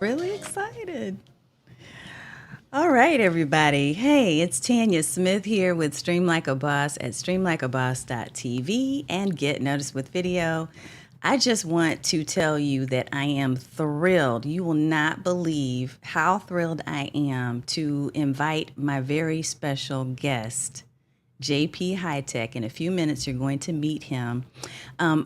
Really excited. All right, everybody. Hey, it's Tanya Smith here with Stream Like a Boss at streamlikeaboss.tv and Get Noticed with Video. I just want to tell you that I am thrilled. You will not believe how thrilled I am to invite my very special guest, JP Hightek. In a few minutes, you're going to meet him.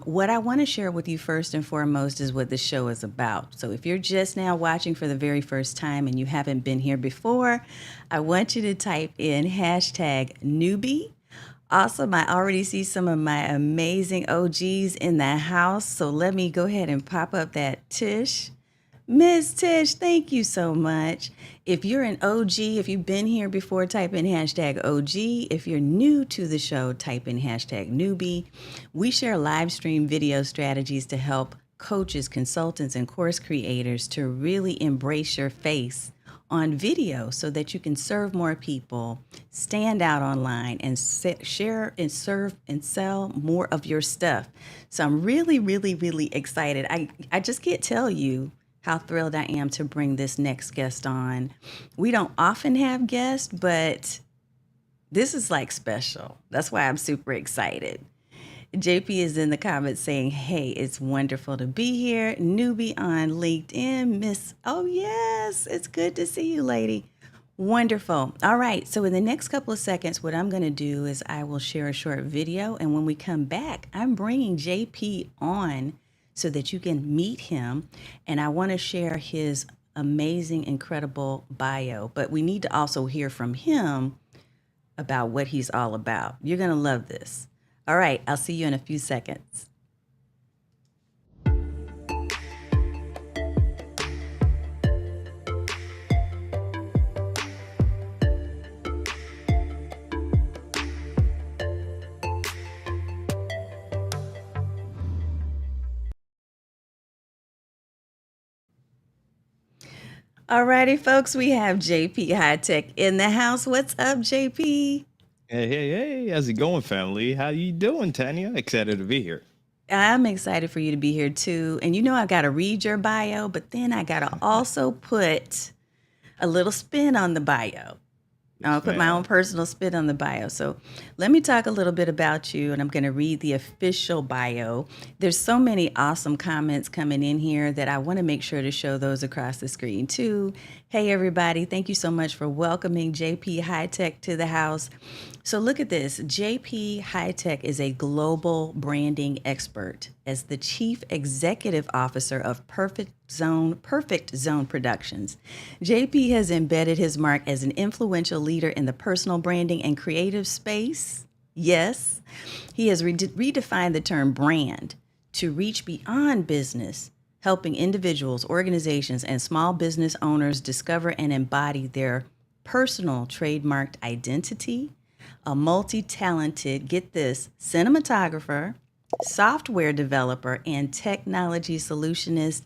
What I want to share with you first and foremost is what the show is about. So if you're just now watching for the very first time and you haven't been here before, I want you to type in hashtag newbie. Awesome. I already see some of my amazing OGs in the house. So let me go ahead and pop up that Tish. Miss Tish, thank you so much. If you're an OG, if you've been here before, type in hashtag OG. If you're new to the show, type in hashtag newbie. We share live stream video strategies to help coaches, consultants, and course creators to really embrace your face on video so that you can serve more people, stand out online, and share and serve and sell more of your stuff. So I'm really, really, really excited. I just can't tell you how thrilled I am to bring this next guest on. We don't often have guests, but this is like special. That's why I'm super excited. JP is in the comments saying, hey, it's wonderful to be here. Newbie on LinkedIn. Miss, oh, yes, it's good to see you, lady. Wonderful. All right. So in the next couple of seconds, what I'm going to do is I will share a short video. And when we come back, I'm bringing JP on so that you can meet him. And I want to share his amazing, incredible bio. But we need to also hear from him about what he's all about. You're going to love this. All right, I'll see you in a few seconds. All righty, folks, we have JP Hightek in the house. What's up, JP? Hey, how's it going, family? How you doing, Tanya? Excited to be here. I'm excited for you to be here too. And you know, I got to read your bio, but then I got to also put a little spin on the bio. I'll Yes, put my own ma'am. personal spin on the bio. So let me talk a little bit about you, and I'm going to read the official bio. There's so many awesome comments coming in here that I want to make sure to show those across the screen too. Hey, everybody. Thank you so much for welcoming JP Hightek to the house. So look at this. JP Hightek is a global branding expert as the chief executive officer of Perfect Zone Productions. JP has embedded his mark as an influential leader in the personal branding and creative space. Yes, he has redefined the term brand to reach beyond business, helping individuals, organizations, and small business owners discover and embody their personal trademarked identity. A multi-talented, get this, cinematographer, software developer, and technology solutionist,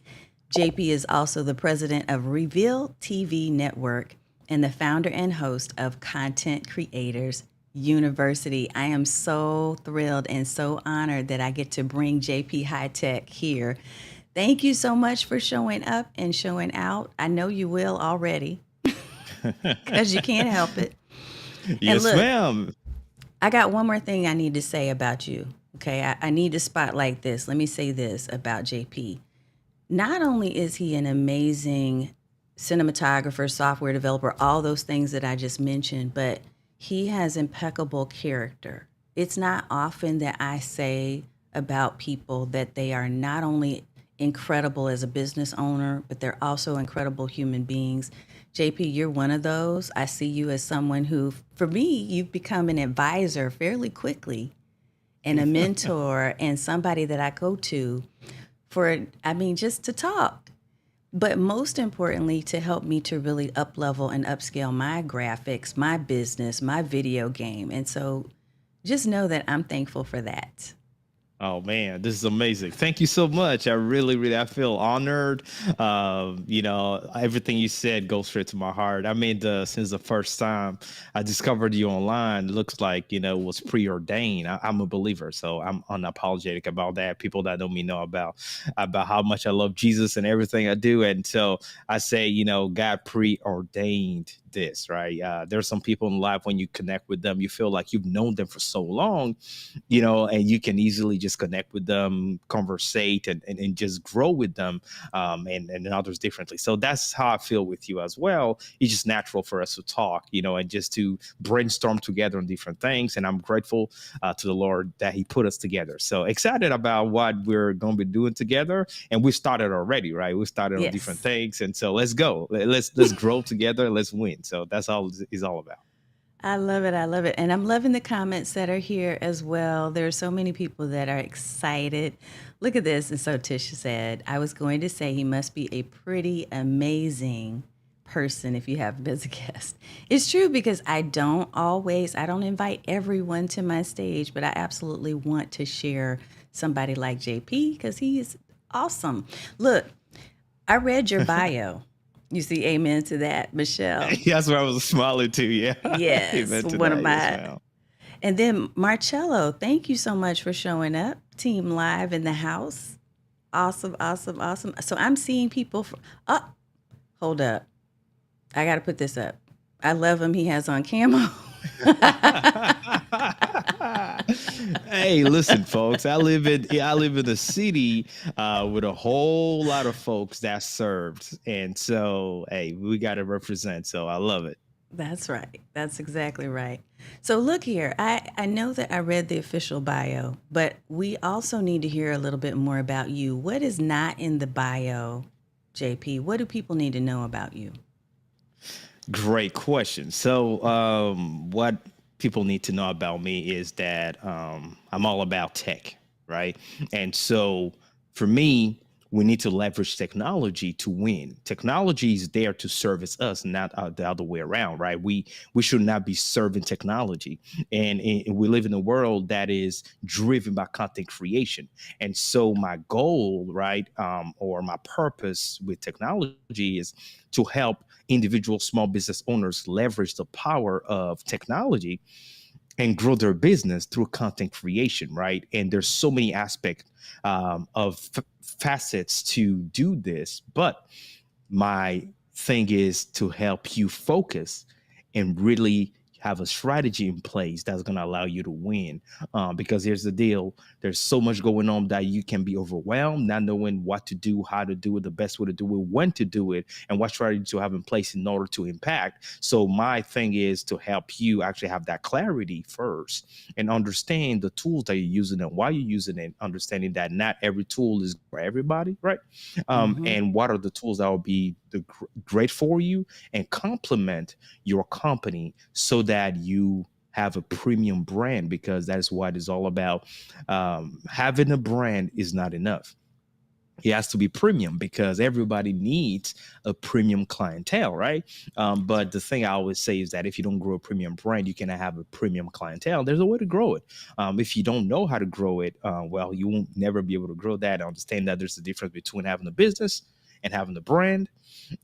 JP is also the president of Reveal TV Network and the founder and host of Content Creators University. I am so thrilled and so honored that I get to bring JP Hightek here. Thank you so much for showing up and showing out. I know you will already because you can't help it. And Yes, look, ma'am. I got one more thing I need to say about you. Okay, I need to spotlight this. Let me say this about JP. Not only is he an amazing cinematographer, software developer, all those things that I just mentioned, but he has impeccable character. It's not often that I say about people that they are not only incredible as a business owner, but they're also incredible human beings. JP, you're one of those. I see you as someone who, for me, you've become an advisor fairly quickly and a mentor and somebody that I go to for, I mean, just to talk. But most importantly, to help me to really up level and upscale my graphics, my business, my video game. And so just know that I'm thankful for that. Oh man, this is amazing. Thank you so much. I really, really, I feel honored. Everything you said goes straight to my heart. I mean, since the first time I discovered you online, it looks like, it was preordained. I'm a believer, so I'm unapologetic about that. People that know me know about how much I love Jesus and everything I do. And so I say, God preordained this, right? There's some people in life when you connect with them, you feel like you've known them for so long, and you can easily just connect with them, conversate, and just grow with them, and others differently. So that's how I feel with you as well. It's just natural for us to talk, and just to brainstorm together on different things. And I'm grateful to the Lord that He put us together. So excited about what we're going to be doing together. And we started already, right? We started on different Yes. things. And so let's go. Let's grow together. Let's win. So that's all it's all about. I love it. I love it. And I'm loving the comments that are here as well. There are so many people that are excited. Look at this. And so Tisha said, I was going to say he must be a pretty amazing person if you have him as a guest. It's true because I don't invite everyone to my stage, but I absolutely want to share somebody like JP because he is awesome. Look, I read your bio. You see, amen to that, Michelle. That's where I was smiling too. Yeah. Yes, Amen to one of that. Yes, my. ma'am. And then Marcello, thank you so much for showing up. Team Live in the house. Awesome, awesome, awesome. So I'm seeing people. Oh, hold up. I got to put this up. I love him. He has on camo. Hey, listen, folks. I live in the city with a whole lot of folks that served, and so hey, we got to represent. So I love it. That's right. That's exactly right. So look here. I know that I read the official bio, but we also need to hear a little bit more about you. What is not in the bio, JP? What do people need to know about you? Great question. So, what people need to know about me is that I'm all about tech, right? And so, for me, we need to leverage technology to win. Technology is there to service us, not the other way around, right? We should not be serving technology, and we live in a world that is driven by content creation. And so, my goal, right, or my purpose with technology is to help individual small business owners leverage the power of technology and grow their business through content creation, right? And there's so many aspects of facets to do this, but my thing is to help you focus and really have a strategy in place that's going to allow you to win. Because here's the deal: there's so much going on that you can be overwhelmed, not knowing what to do, how to do it, the best way to do it, when to do it, and what strategy to have in place in order to impact. So my thing is to help you actually have that clarity first and understand the tools that you're using and why you're using it, understanding that not every tool is for everybody, right? Mm-hmm. And what are the tools that will be great for you and complement your company so that you have a premium brand, because that's what it's all about. Having a brand is not enough. It has to be premium because everybody needs a premium clientele, right? But the thing I always say is that if you don't grow a premium brand, you cannot have a premium clientele. There's a way to grow it. If you don't know how to grow it, well, you won't never be able to grow that. Understand that there's a difference between having a business and having a brand,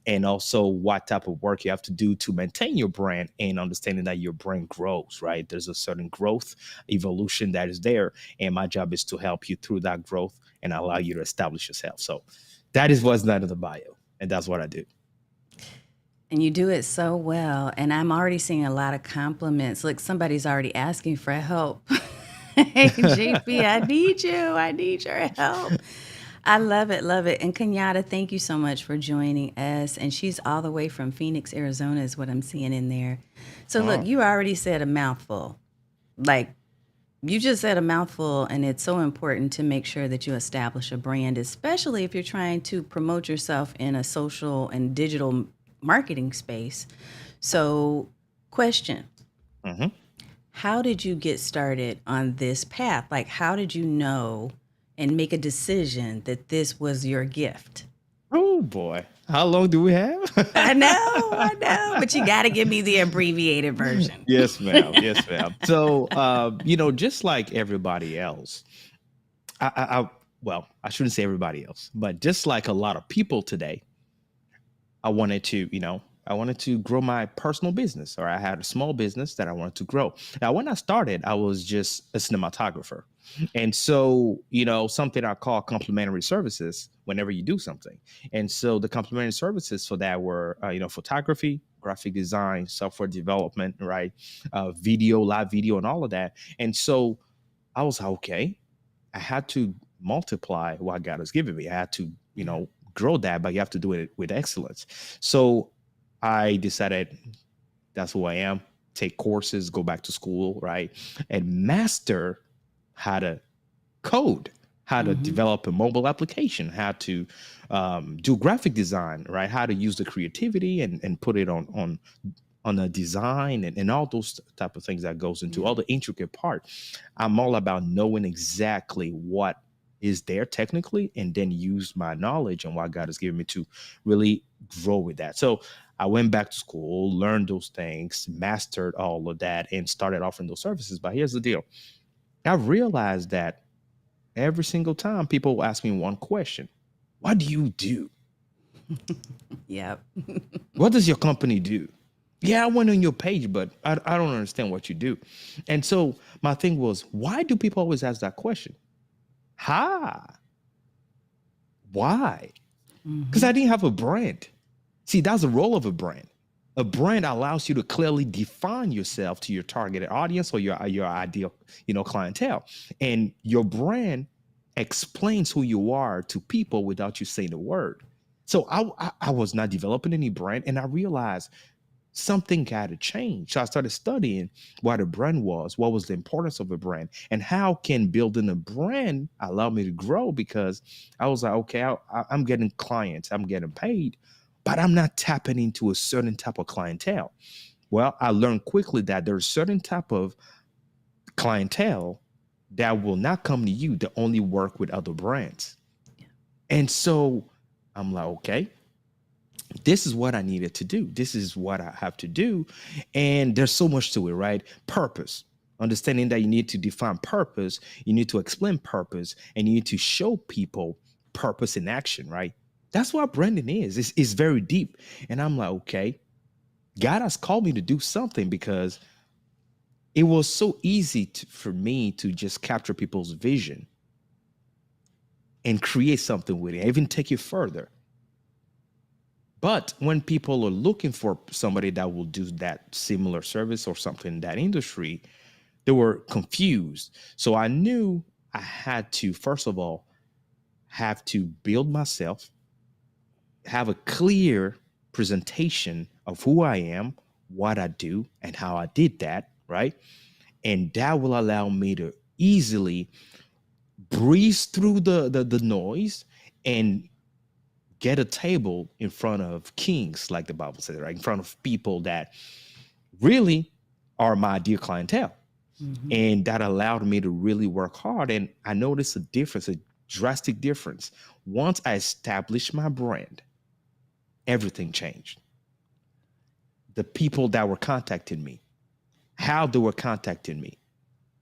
and also what type of work you have to do to maintain your brand, and understanding that your brand grows, right? There's a certain growth evolution that is there, and my job is to help you through that growth and allow you to establish yourself. So that is what's not in the bio, and that's what I do. And you do it so well. And I'm already seeing a lot of compliments. Look, somebody's already asking for help. Hey, GP, I need you. I need your help. I love it, love it. And Kenyatta, thank you so much for joining us. And she's all the way from Phoenix, Arizona, is what I'm seeing in there. So, look, Oh, you already said a mouthful. Like, you just said a mouthful, and it's so important to make sure that you establish a brand, especially if you're trying to promote yourself in a social and digital marketing space. So, question: mhm. how did you get started on this path? Like, how did you know and make a decision that this was your gift? Oh boy, how long do we have? I know, but you got to give me the abbreviated version. Yes, ma'am. Yes, ma'am. So, just like everybody else, well, I shouldn't say everybody else, but just like a lot of people today, I wanted to, I wanted to grow my personal business, or I had a small business that I wanted to grow. Now, when I started, I was just a cinematographer. And so, something I call complementary services whenever you do something. And so the complementary services for that were, photography, graphic design, software development, right? Video, live video, and all of that. And so I was like, okay, I had to multiply what God has given me. I had to, grow that, but you have to do it with excellence. So I decided that's who I am. Take courses, go back to school, right? And master how to code, how to Mm-hmm. develop a mobile application, how to do graphic design, right? How to use the creativity and put it on a design and all those type of things that goes into Yeah. all the intricate part. I'm all about knowing exactly what is there technically and then use my knowledge and what God has given me to really grow with that. So I went back to school, learned those things, mastered all of that, and started offering those services. But here's the deal. I realized that every single time people will ask me one question: what do you do? Yep. What does your company do? Yeah, I went on your page, but I don't understand what you do. And so my thing was, why do people always ask that question? Ha, why? Because Mm-hmm. I didn't have a brand. See, that's the role of a brand. A brand allows you to clearly define yourself to your targeted audience or your ideal, clientele. And your brand explains who you are to people without you saying a word. So I was not developing any brand, and I realized something got to change. So I started studying what a brand was, what was the importance of a brand, and how can building a brand allow me to grow? Because I was like, okay, I'm getting clients, I'm getting paid, but I'm not tapping into a certain type of clientele. Well, I learned quickly that there's certain type of clientele that will not come to you to only work with other brands. And so I'm like, okay, this is what I needed to do. This is what I have to do. And there's so much to it, right? Purpose. Understanding that you need to define purpose, you need to explain purpose, and you need to show people purpose in action, right? That's what branding is. It's very deep. And I'm like, okay, God has called me to do something because it was so easy for me to just capture people's vision and create something with it, even take it further. But when people are looking for somebody that will do that similar service or something in that industry, they were confused. So I knew I had to, first of all, have to build myself, have a clear presentation of who I am, what I do, and how I did that, right? And that will allow me to easily breeze through the noise and get a table in front of kings, like the Bible says, right? In front of people that really are my dear clientele. Mm-hmm. And that allowed me to really work hard. And I noticed a difference, a drastic difference. Once I established my brand, everything changed. The people that were contacting me, how they were contacting me,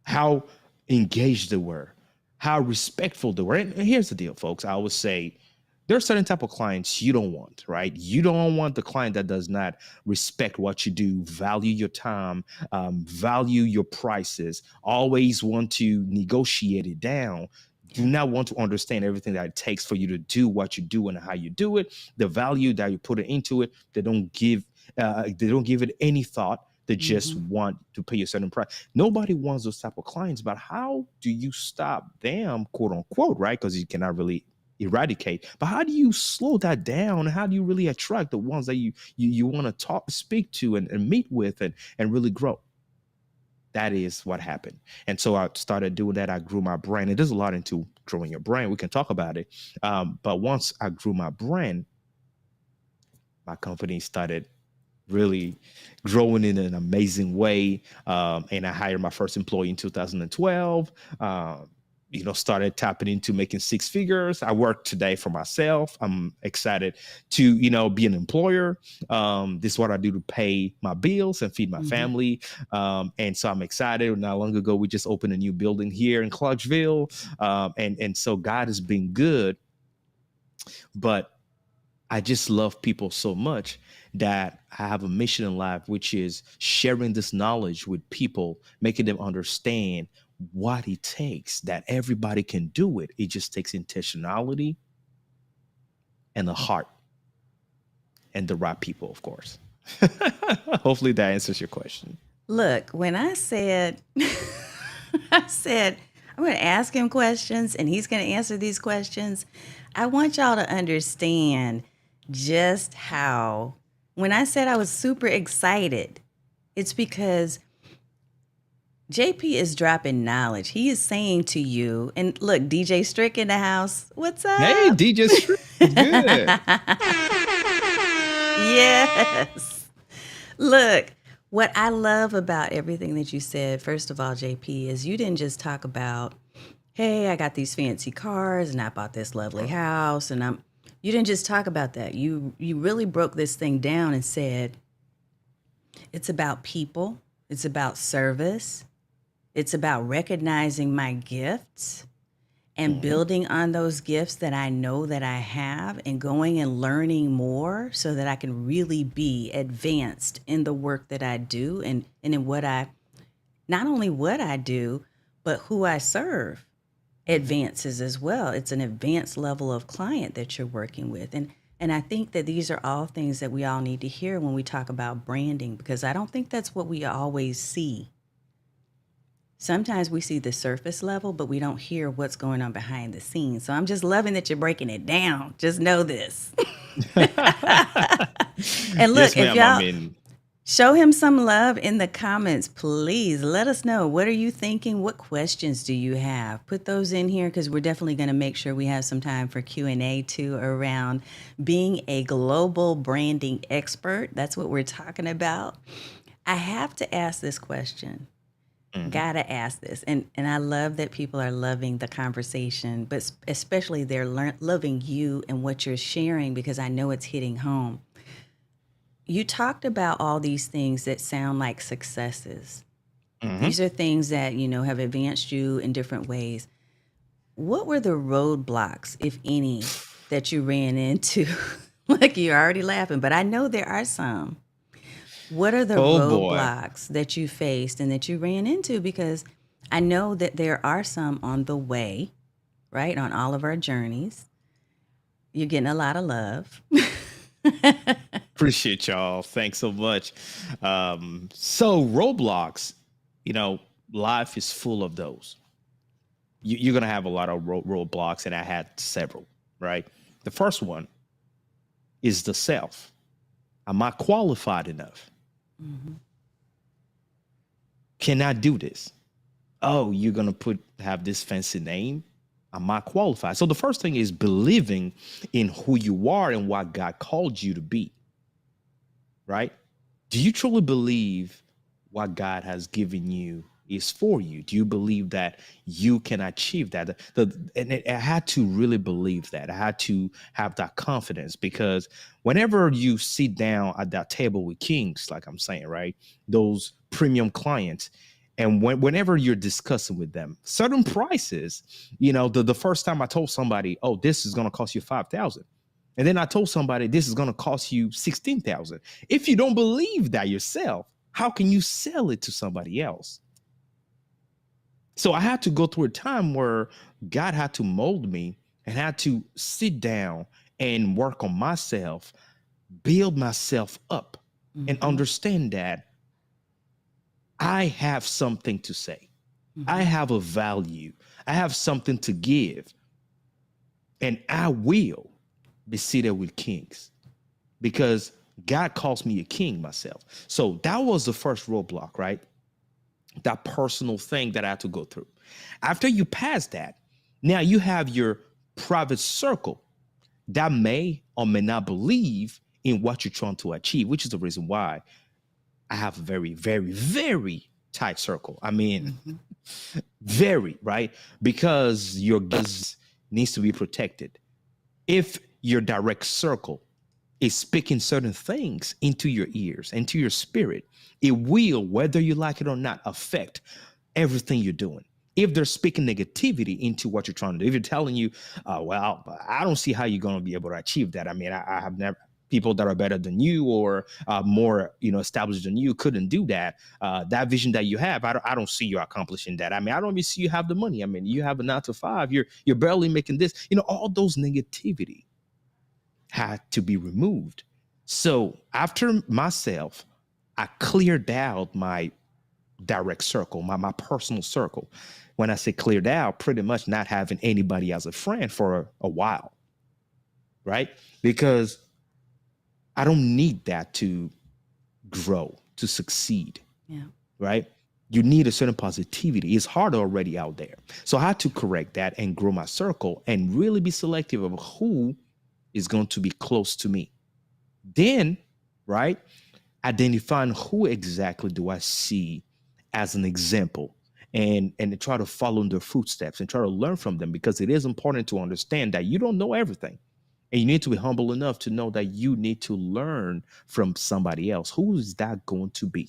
how engaged they were, how respectful they were. And here's the deal, folks. I always say there are certain type of clients you don't want, right? You don't want the client that does not respect what you do, value your time, value your prices, always want to negotiate it down. Do Yeah. not want to understand everything that it takes for you to do what you do and how you do it, the value that you put into it. They don't give it any thought. They just Mm-hmm. want to pay a certain price. Nobody wants those type of clients, but how do you stop them, quote unquote, right? Because you cannot really eradicate. But how do you slow that down? How do you really attract the ones that you want to speak to, and meet with, and really grow? That is what happened. And so I started doing that. I grew my brand. And there's a lot into growing your brand. We can talk about it. But once I grew my brand, my company started really growing in an amazing way. And I hired my first employee in 2012. started tapping into making six figures. I work today for myself. I'm excited to, be an employer. This is what I do to pay my bills and feed my family. And so I'm excited. Not long ago, we just opened a new building here in Clarksville. And so God has been good, but I just love people so much that I have a mission in life, which is sharing this knowledge with people, making them understand what it takes, that everybody can do it. It just takes intentionality and a heart and the right people, of course. Hopefully that answers your question. Look, when I said, I said, I'm going to ask him questions and he's going to answer these questions, I want y'all to understand just how, when I said I was super excited, it's because JP is dropping knowledge. He is saying to you, and look, DJ Strick in the house. What's Hey, up? DJ Strick, good. Yes. Look, what I love about everything that you said, first of all, JP, is you didn't just talk about, hey, I got these fancy cars and I bought this lovely house and you didn't just talk about that. You really broke this thing down and said it's about people, it's about service, it's about recognizing my gifts and building on those gifts that I know that I have and going and learning more so that I can really be advanced in the work that I do and in what not only what I do, but who I serve advances as well. It's an advanced level of client that you're working with. And I think that these are all things that we all need to hear when we talk about branding, because I don't think that's what we always see. Sometimes we see the surface level, but we don't hear what's going on behind the scenes. So I'm just loving that you're breaking it down. Just know this. And look, Yes, if ma'am. I y'all mean, show him some love in the comments, please. Let us know. What are you thinking? What questions do you have? Put those in here because we're definitely going to make sure we have some time for Q&A too around being a global branding expert. That's what we're talking about. I have to ask this question. Gotta ask this, and I love that people are loving the conversation, but especially they're loving you and what you're sharing because I know it's hitting home. You talked about all these things that sound like successes. These are things that have advanced you in different ways. What were the roadblocks, if any, that you ran into? Like you're already laughing, but I know there are some. What are the oh boy. roadblocks that you faced and that you ran into? Because I know that there are some on the way, right? On all of our journeys. You're getting a lot of love. Appreciate y'all. Thanks so much. So Roblox, life is full of those. You're gonna have a lot of roadblocks, and I had several. Right. The first one is the self. Am I qualified enough? Can I do this? Oh, you're gonna have this fancy name. Am I qualified? So the first thing is believing in who you are and what God called you to be. Right? Do you truly believe what God has given you is for you? Do you believe that you can achieve that? I had to really believe that. I had to have that confidence because whenever you sit down at that table with kings, like I'm saying, right, those premium clients, and whenever you're discussing with them certain prices, the first time I told somebody, oh, this is going to cost you 5,000. And then I told somebody this is going to cost you 16,000. If you don't believe that yourself, how can you sell it to somebody else? So I had to go through a time where God had to mold me and had to sit down and work on myself, build myself up, and understand that I have something to say. I have a value. I have something to give. And I will be seated with kings because God calls me a king myself. So that was the first roadblock, right? That personal thing that I had to go through. After you pass that, now you have your private circle that may or may not believe in what you're trying to achieve, which is the reason why I have a very, very, very tight circle. I mean, very, right? Because your gaze needs to be protected. If your direct circle is speaking certain things into your ears, into your spirit, it will, whether you like it or not, affect everything you're doing. If they're speaking negativity into what you're trying to do, if you're telling you, well, I don't see how you're going to be able to achieve that. I mean, I have never, people that are better than you or more, established than you couldn't do that. That vision that you have, I don't see you accomplishing that. I mean, I don't even see you have the money. I mean, you have a 9 to 5, you're barely making this, all those negativity had to be removed. So after myself, I cleared out my direct circle, my personal circle. When I say cleared out, pretty much not having anybody as a friend for a while, right? Because I don't need that to grow, to succeed, Yeah. right? You need a certain positivity. It's hard already out there. So I had to correct that and grow my circle and really be selective of who is going to be close to me. Then, right, identifying who exactly do I see as an example and try to follow in their footsteps and try to learn from them, because it is important to understand that you don't know everything. And you need to be humble enough to know that you need to learn from somebody else. Who is that going to be?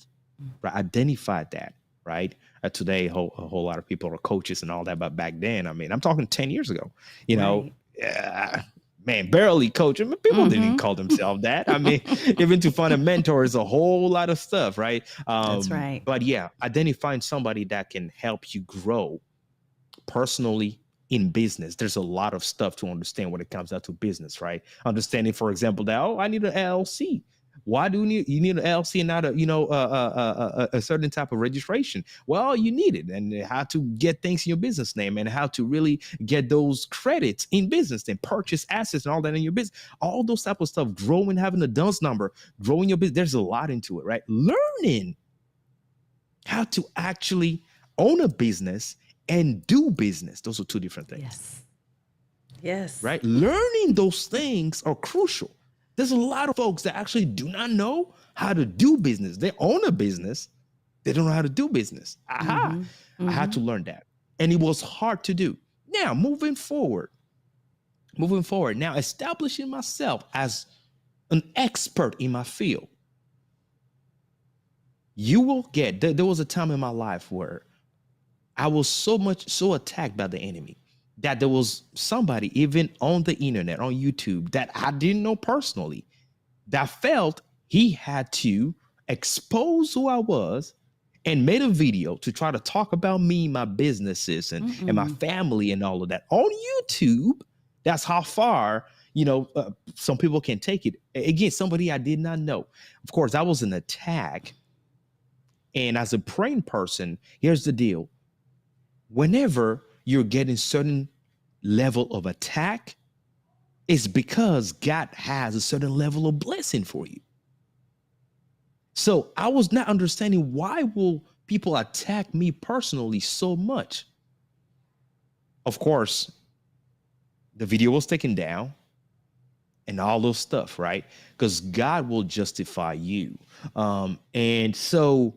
Right? Identify that, right? Today, a whole lot of people are coaches and all that, but back then, I mean, I'm talking 10 years ago, Right. man, barely coach. I mean, people didn't call themselves that. I mean, even to find a mentor is a whole lot of stuff, right? That's right. But yeah, identifying somebody that can help you grow personally in business. There's a lot of stuff to understand when it comes down to business, right? Understanding, for example, that, I need an LLC. Why do you need an LLC and not a certain type of registration? Well, you need it, and how to get things in your business name and how to really get those credits in business and purchase assets and all that in your business. All those type of stuff, growing, having a DUNS number, growing your business. There's a lot into it, right? Learning how to actually own a business and do business. Those are two different things. Yes. Yes. Right? Learning those things are crucial. There's a lot of folks that actually do not know how to do business. They own a business. They don't know how to do business. Aha. I had to learn that. And it was hard to do. Now, moving forward, now establishing myself as an expert in my field. You will get, there was a time in my life where I was so attacked by the enemy that there was somebody even on the internet, on YouTube, that I didn't know personally, that felt he had to expose who I was and made a video to try to talk about me, my businesses, and my family and all of that on YouTube. That's how far, some people can take it. Again, somebody I did not know. Of course, that was an attack. And as a praying person, here's the deal. Whenever you're getting certain level of attack, it's because God has a certain level of blessing for you. So I was not understanding, why will people attack me personally so much? Of course, the video was taken down and all those stuff, right? Because God will justify you. And so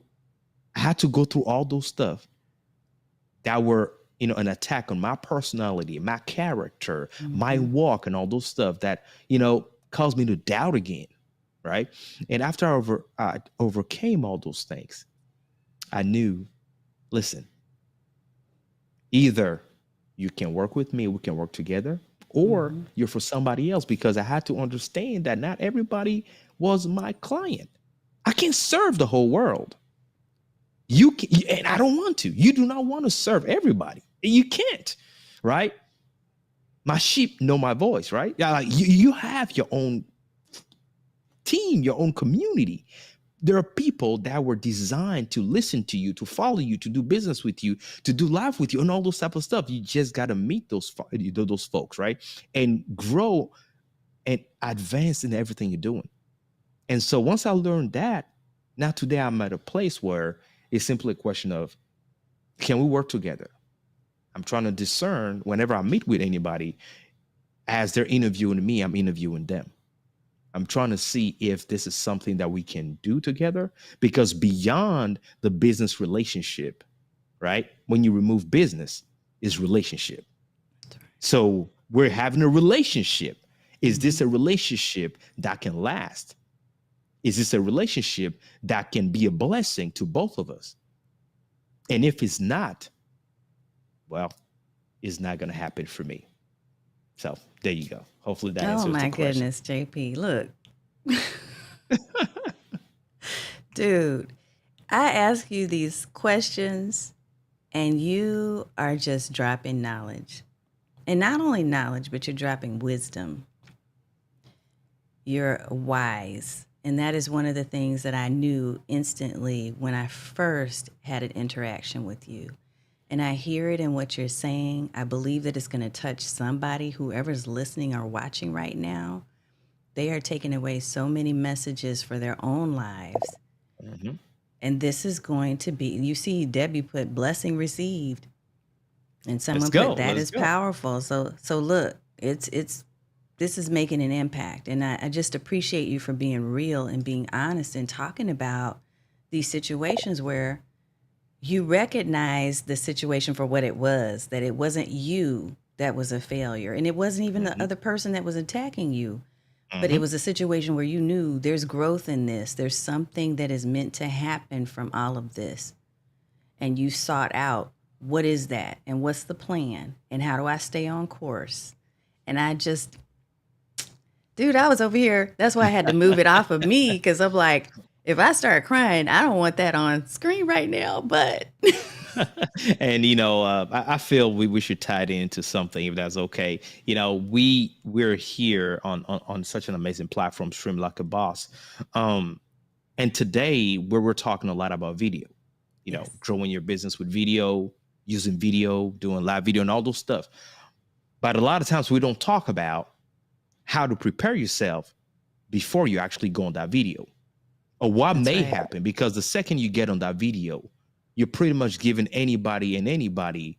I had to go through all those stuff that were, an attack on my personality, my character, my walk, and all those stuff that, caused me to doubt again, right? And after I overcame all those things, I knew, listen, either you can work with me, we can work together, or you're for somebody else, because I had to understand that not everybody was my client. I can't serve the whole world. You can, and I don't want to. You do not want to serve everybody. You can't, right? My sheep know my voice, right? Yeah, like you have your own team, your own community. There are people that were designed to listen to you, to follow you, to do business with you, to do life with you, and all those type of stuff. You just got to meet those folks, right? And grow and advance in everything you're doing. And so once I learned that, now today I'm at a place where it's simply a question of, can we work together? I'm trying to discern whenever I meet with anybody, as they're interviewing me, I'm interviewing them. I'm trying to see if this is something that we can do together, because beyond the business relationship, right? When you remove business, is relationship. So we're having a relationship. Is this Mm-hmm. a relationship that can last? Is this a relationship that can be a blessing to both of us? And if it's not, well, it's not going to happen for me. So there you go. Hopefully that Oh answers the my question. goodness, JP. Look, dude, I ask you these questions and you are just dropping knowledge. And not only knowledge, but you're dropping wisdom. You're wise. And that is one of the things that I knew instantly when I first had an interaction with you. And I hear it in what you're saying. I believe that it's going to touch somebody, whoever's listening or watching right now. They are taking away so many messages for their own lives. Mhm. And this is going to be, you see, Debbie put blessing received, and Let's someone put go. that Let's is go. powerful. So look, this is making an impact. And I just appreciate you for being real and being honest and talking about these situations where you recognize the situation for what it was, that it wasn't you that was a failure. And it wasn't even the Mhm. other person that was attacking you, but it Mhm. was a situation where you knew there's growth in this. There's something that is meant to happen from all of this. And you sought out what is that and what's the plan and how do I stay on course? And I just, dude, I was over here. That's why I had to move it off of me because I'm like, if I start crying, I don't want that on screen right now. But And I feel we should tie it into something, if that's okay. We're here on such an amazing platform, Stream Like a Boss. Um, and today we're talking a lot about video, yes, growing your business with video, using video, doing live video and all those stuff. But a lot of times we don't talk about how to prepare yourself before you actually go on that video, or what that's may right. happen, because the second you get on that video, you're pretty much giving anybody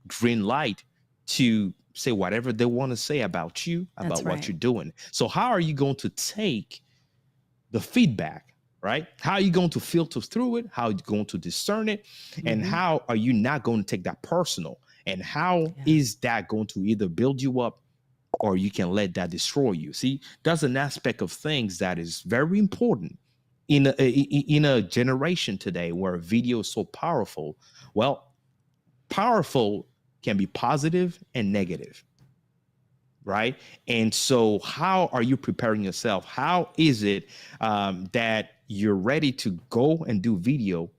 green light to say whatever they want to say about you, That's about what right. you're doing. So how are you going to take the feedback, right? How are you going to filter through it? How are you going to discern it? And Mm-hmm. how are you not going to take that personal? And how Yeah. is that going to either build you up, or you can let that destroy you? See, that's an aspect of things that is very important in a generation today where video is so powerful. Well, powerful can be positive and negative, right? And so how are you preparing yourself? How is it that you're ready to go and do video,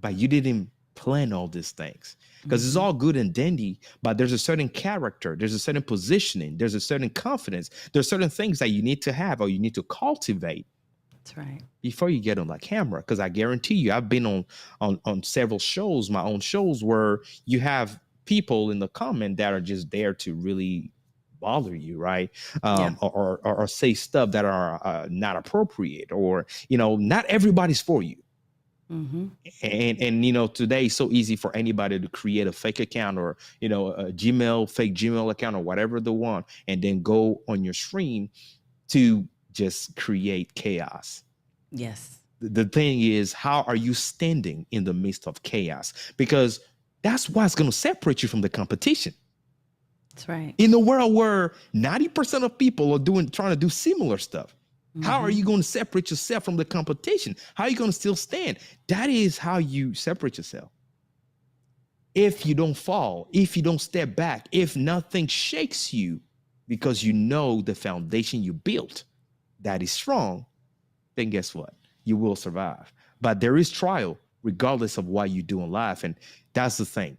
but you didn't plan all these things? Because it's Mm-hmm. all good and dandy, but there's a certain character, there's a certain positioning, there's a certain confidence, there's certain things that you need to have or you need to cultivate That's right. before you get on that camera. Because I guarantee you, I've been on several shows, my own shows, where you have people in the comment that are just there to really bother you, right? Yeah. Or say stuff that are not appropriate, or not everybody's for you. Mm-hmm. And today it's so easy for anybody to create a fake account, or a fake Gmail account, or whatever they want, and then go on your stream to just create chaos. Yes. The thing is, how are you standing in the midst of chaos? Because that's what's going to separate you from the competition. That's right. In a world where 90% of people are trying to do similar stuff, how are Mm-hmm. you going to separate yourself from the competition? How are you going to still stand? That is how you separate yourself. If you don't fall, if you don't step back, if nothing shakes you, because you know the foundation you built that is strong, then guess what? You will survive. But there is trial, regardless of what you do in life. And that's the thing.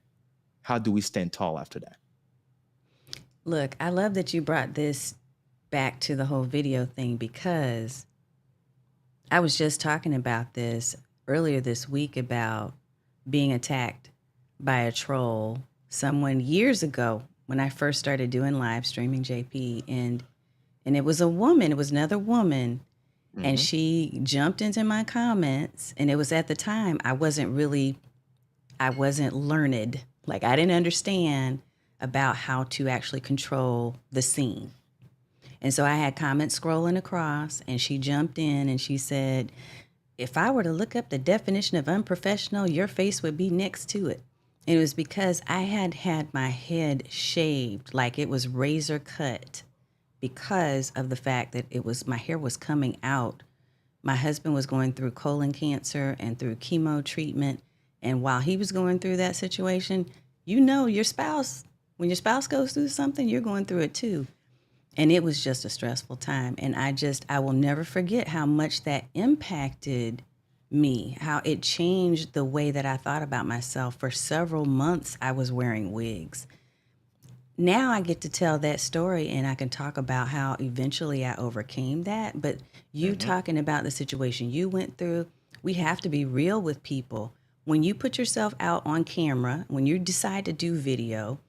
How do we stand tall after that? Look, I love that you brought this back to the whole video thing because I was just talking about this earlier this week about being attacked by a troll, someone years ago when I first started doing live streaming JP, and it was a woman, it was another woman, and Mm-hmm. she jumped into my comments, and it was at the time I wasn't learned. Like I didn't understand about how to actually control the scene. And so I had comments scrolling across, and she jumped in and she said, if I were to look up the definition of unprofessional, your face would be next to it. And it was because I had had my head shaved, like it was razor cut, because of the fact that my hair was coming out. My husband was going through colon cancer and through chemo treatment. And while he was going through that situation, your spouse, when your spouse goes through something, you're going through it too. And it was just a stressful time. And I will never forget how much that impacted me, how it changed the way that I thought about myself. For several months, I was wearing wigs. Now I get to tell that story and I can talk about how eventually I overcame that. But you talking about the situation you went through, we have to be real with people. When you put yourself out on camera, when you decide to do video,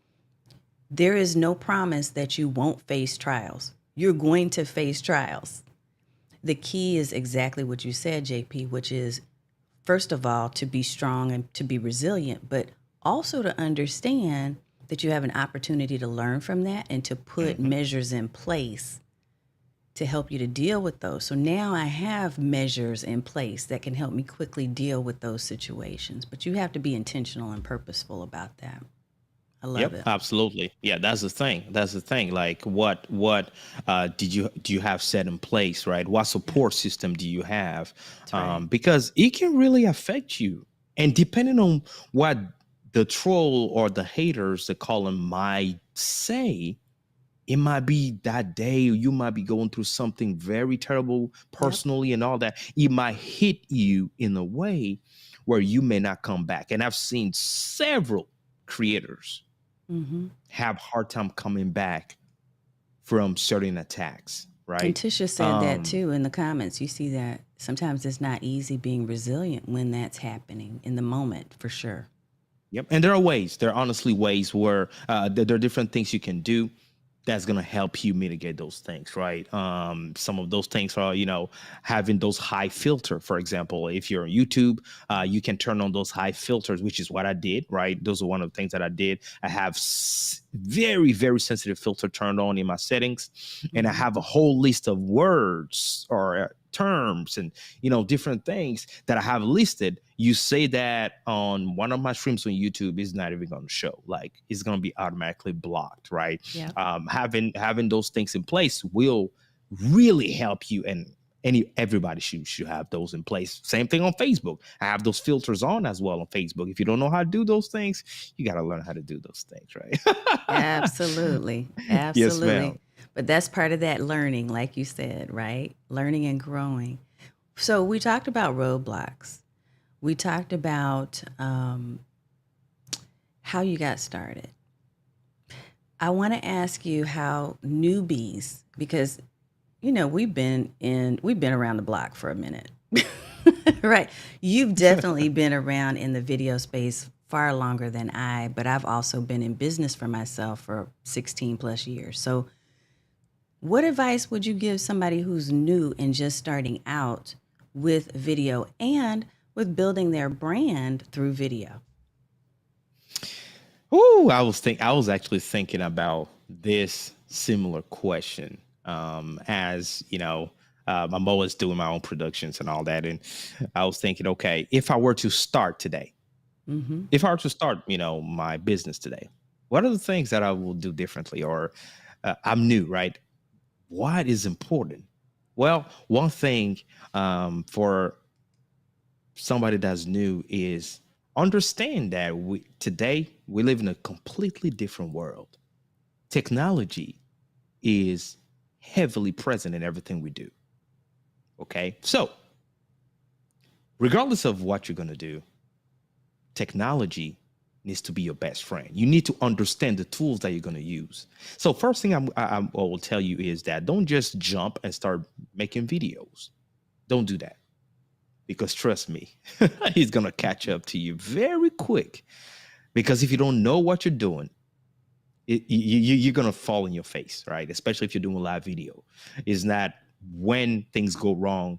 there is no promise that you won't face trials. You're going to face trials. The key is exactly what you said, JP, which is, first of all, to be strong and to be resilient, but also to understand that you have an opportunity to learn from that and to put measures in place to help you to deal with those. So now I have measures in place that can help me quickly deal with those situations, but you have to be intentional and purposeful about that. I love Yep, it. absolutely. Yeah, that's the thing. That's the thing. Like, what do you have set in place, right? What Yeah, support system do you have? that's right. Because it can really affect you, and depending on what the troll or the haters, they call them, might say, it might be that day you might be going through something very terrible Yep. personally and all that. It might hit you in a way where you may not come back. And I've seen several creators Mm-hmm. have hard time coming back from certain attacks, And right? Tisha said that Um, too in the comments. You see that sometimes it's not easy being resilient when that's happening in the moment, for sure. yep. And there are honestly ways where there are different things you can do that's going to help you mitigate those things, right? Some of those things are, having those high filter. For example, if you're on YouTube, you can turn on those high filters, which is what I did, right? Those are one of the things that I did. I have very, very sensitive filter turned on in my settings, and I Mm-hmm. have a whole list of words or terms and different things that I have listed. You say that on one of my streams on YouTube is not even going to show. Like, it's going to be automatically blocked, right? Yep. Having those things in place will really help you, and everybody should have those in place. Same thing on Facebook. I have those filters on as well on Facebook. If you don't know how to do those things, you got to learn how to do those things, right? Absolutely. Yes, Absolutely. ma'am. But that's part of that learning, like you said, right? Learning and growing. So we talked about roadblocks. We talked about how you got started. I want to ask you how newbies, because we've been around the block for a minute. Right. You've definitely been around in the video space far longer than I, but I've also been in business for myself for 16 plus years. So, what advice would you give somebody who's new and just starting out with video and with building their brand through video? Oh, I was actually thinking about this similar question. As I'm always doing my own productions and all that, and I was thinking, okay, if I were to start today, Mm-hmm. if I were to start, my business today, what are the things that I will do differently? Or I'm new, right? What is important? Well, one thing for somebody that's new is understand that we live in a completely different world. Technology is heavily present in everything we do. Okay. So, regardless of what you're going to do, technology needs to be your best friend. You need to understand the tools that you're going to use. So, first thing I will tell you is that don't just jump and start making videos. Don't do that, because trust me, he's going to catch up to you very quick. Because if you don't know what you're doing, you're gonna fall in your face, right? Especially if you're doing live video. Is not when things go wrong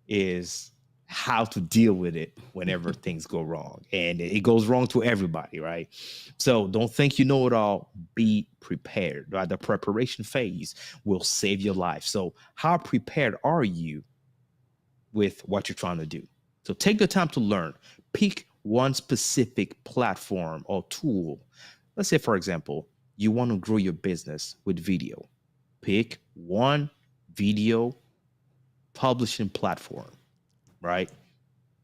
is how to deal with it whenever things go wrong. And it goes wrong to everybody, right? So don't think you know it all. Be prepared, right? The preparation phase will save your life. So, how prepared are you with what you're trying to do? So, take the time to learn. Pick one specific platform or tool. Let's say, for example, you want to grow your business with video. Pick one video publishing platform, right?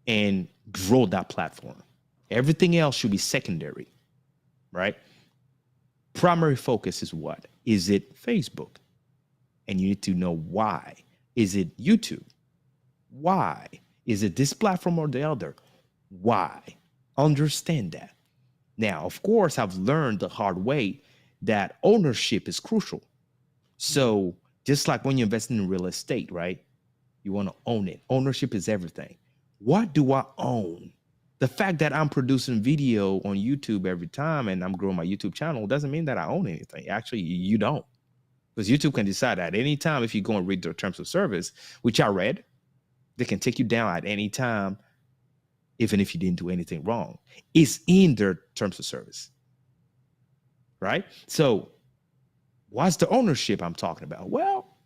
And grow that platform. Everything else should be secondary, right? Primary focus is what? Is it Facebook? And you need to know why. Is it YouTube? Why? Is it this platform or the other? Why? Understand that. Now, of course, I've learned the hard way that ownership is crucial. So, just like when you're investing in real estate, right? You want to own it. Ownership is everything. What do I own? The fact that I'm producing video on YouTube every time and I'm growing my YouTube channel doesn't mean that I own anything. Actually, you don't. Because YouTube can decide at any time if you go and read their terms of service, which I read, they can take you down at any time, even if you didn't do anything wrong. It's in their terms of service, right? So what's the ownership I'm talking about? Well,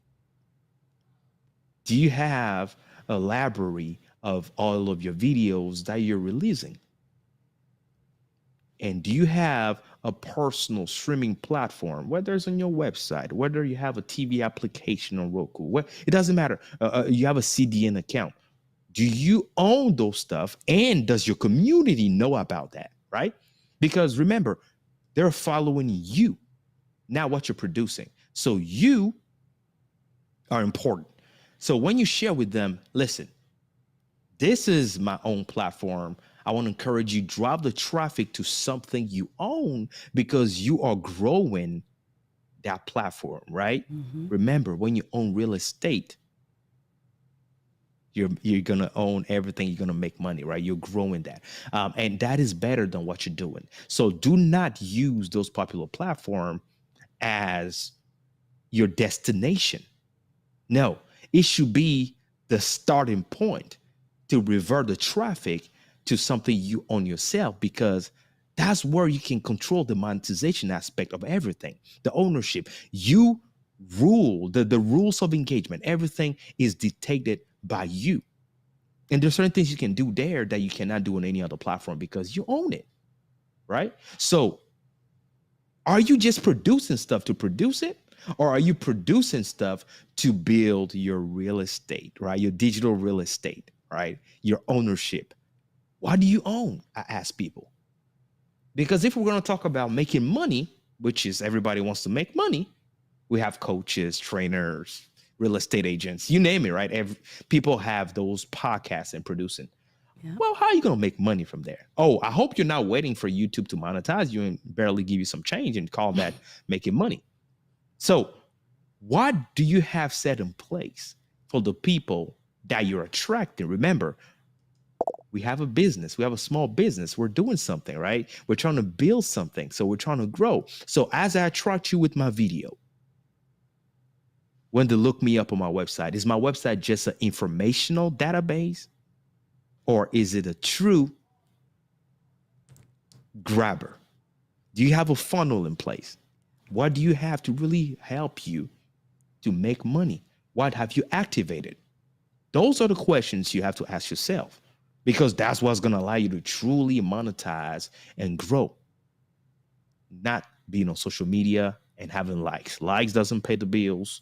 do you have a library of all of your videos that you're releasing? And do you have a personal streaming platform, whether it's on your website, whether you have a TV application on Roku, it doesn't matter. You have a CDN account. Do you own those stuff? And does your community know about that, right? Because remember, they're following you, not what you're producing. So you are important. So when you share with them, listen, this is my own platform. I want to encourage you, drive the traffic to something you own because you are growing that platform, right? Remember, when you own real estate, you're going to own everything. You're going to make money, right? You're growing that. And that is better than what you're doing. So do not use those popular platforms as your destination. No, it should be the starting point to revert the traffic to something you own yourself, because that's where you can control the monetization aspect of everything, the ownership. You rule the rules of engagement. Everything is dictated by you. And there's certain things you can do there that you cannot do on any other platform because you own it, right? So are you just producing stuff to produce it? Or are you producing stuff to build your real estate, right? Your digital real estate, right? Your ownership. What do you own? I ask people. Because if we're going to talk about making money, which is everybody wants to make money, we have coaches, trainers, real estate agents, you name it, right? People have those podcasts and producing. Yeah. Well, how are you going to make money from there? Oh, I hope you're not waiting for YouTube to monetize you and barely give you some change and call that making money. So what do you have set in place for the people that you're attracting? Remember, we have a business. We have a small business. We're doing something, right? We're trying to build something. So we're trying to grow. So as I attract you with my video, when they look me up on my website, is my website just an informational database? Or is it a true grabber? Do you have a funnel in place? What do you have to really help you to make money? What have you activated? Those are the questions you have to ask yourself, because that's what's going to allow you to truly monetize and grow. Not being on social media and having likes. Likes doesn't pay the bills.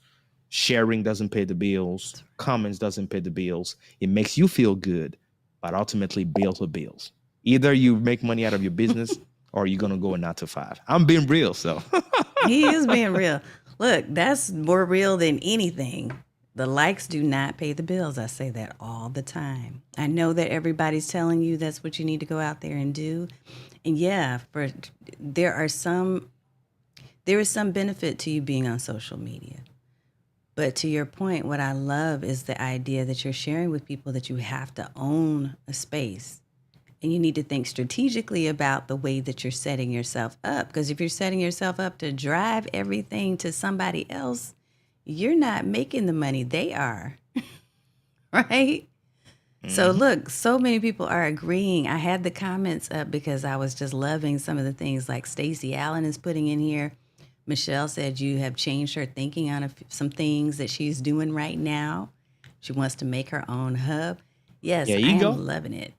Sharing doesn't pay the bills. Comments doesn't pay the bills. It makes you feel good, but ultimately bills are bills. Either you make money out of your business or you're going to go a 9 to 5. I'm being real, so. He is being real. Look, that's more real than anything. The likes do not pay the bills. I say that all the time. I know that everybody's telling you that's what you need to go out there and do. And yeah, there is some benefit to you being on social media. But to your point, what I love is the idea that you're sharing with people that you have to own a space. And you need to think strategically about the way that you're setting yourself up. Because if you're setting yourself up to drive everything to somebody else, you're not making the money. They are. Right? So look, so many people are agreeing. I had the comments up because I was just loving some of the things like Stacey Allen is putting in here. Michelle said you have changed her thinking on some things that she's doing right now. She wants to make her own hub. Yes, There I you go. am loving it.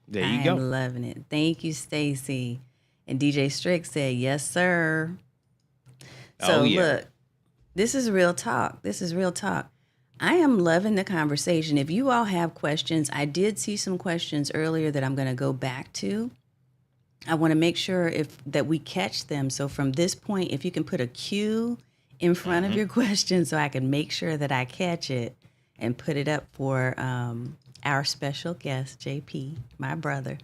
There I you am go. loving it. Thank you, Stacy. And DJ Strick said, yes, sir. Oh So yeah. look, this is real talk. This is real talk. I am loving the conversation. If you all have questions, I did see some questions earlier that I'm going to go back to. I want to make sure if that we catch them. So from this point, if you can put a Q in front of Hmm. your question so I can make sure that I catch it and put it up for our special guest, JP, my brother,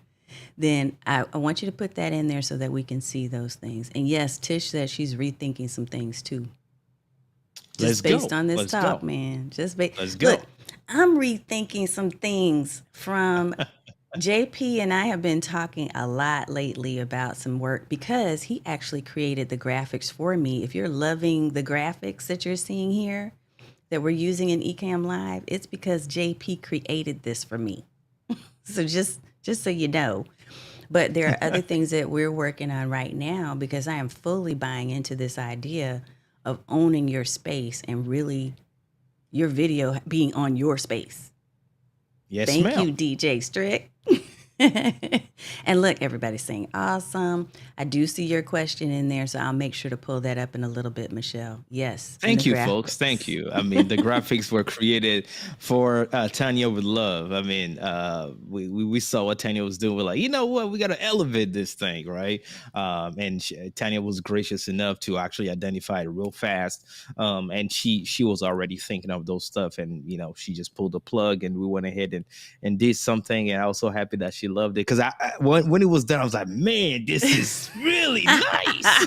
then I want you to put that in there so that we can see those things. And yes, Tish says she's rethinking some things too. Let's Just based go. on this Let's talk, go. man. Let's Look, go. I'm rethinking some things from JP, and I have been talking a lot lately about some work because he actually created the graphics for me. If you're loving the graphics that you're seeing here that we're using in Ecamm Live, it's because JP created this for me. So just so you know. But there are other things that we're working on right now because I am fully buying into this idea of owning your space and really your video being on your space. Yes, Thank ma'am. you, DJ Strick. And look, everybody's saying awesome. I do see your question in there, so I'll make sure to pull that up in a little bit, Michelle. Yes, and the Thank you, folks. Thank graphics. you. I mean, the graphics were created for Tanya with love. I mean, we saw what Tanya was doing. We're like, you know what? We got to elevate this thing, right? And Tanya was gracious enough to actually identify it real fast. And she was already thinking of those stuff, and she just pulled the plug, and we went ahead and did something. And I was so happy that she loved it because when it was done, I was like, man, this is really nice.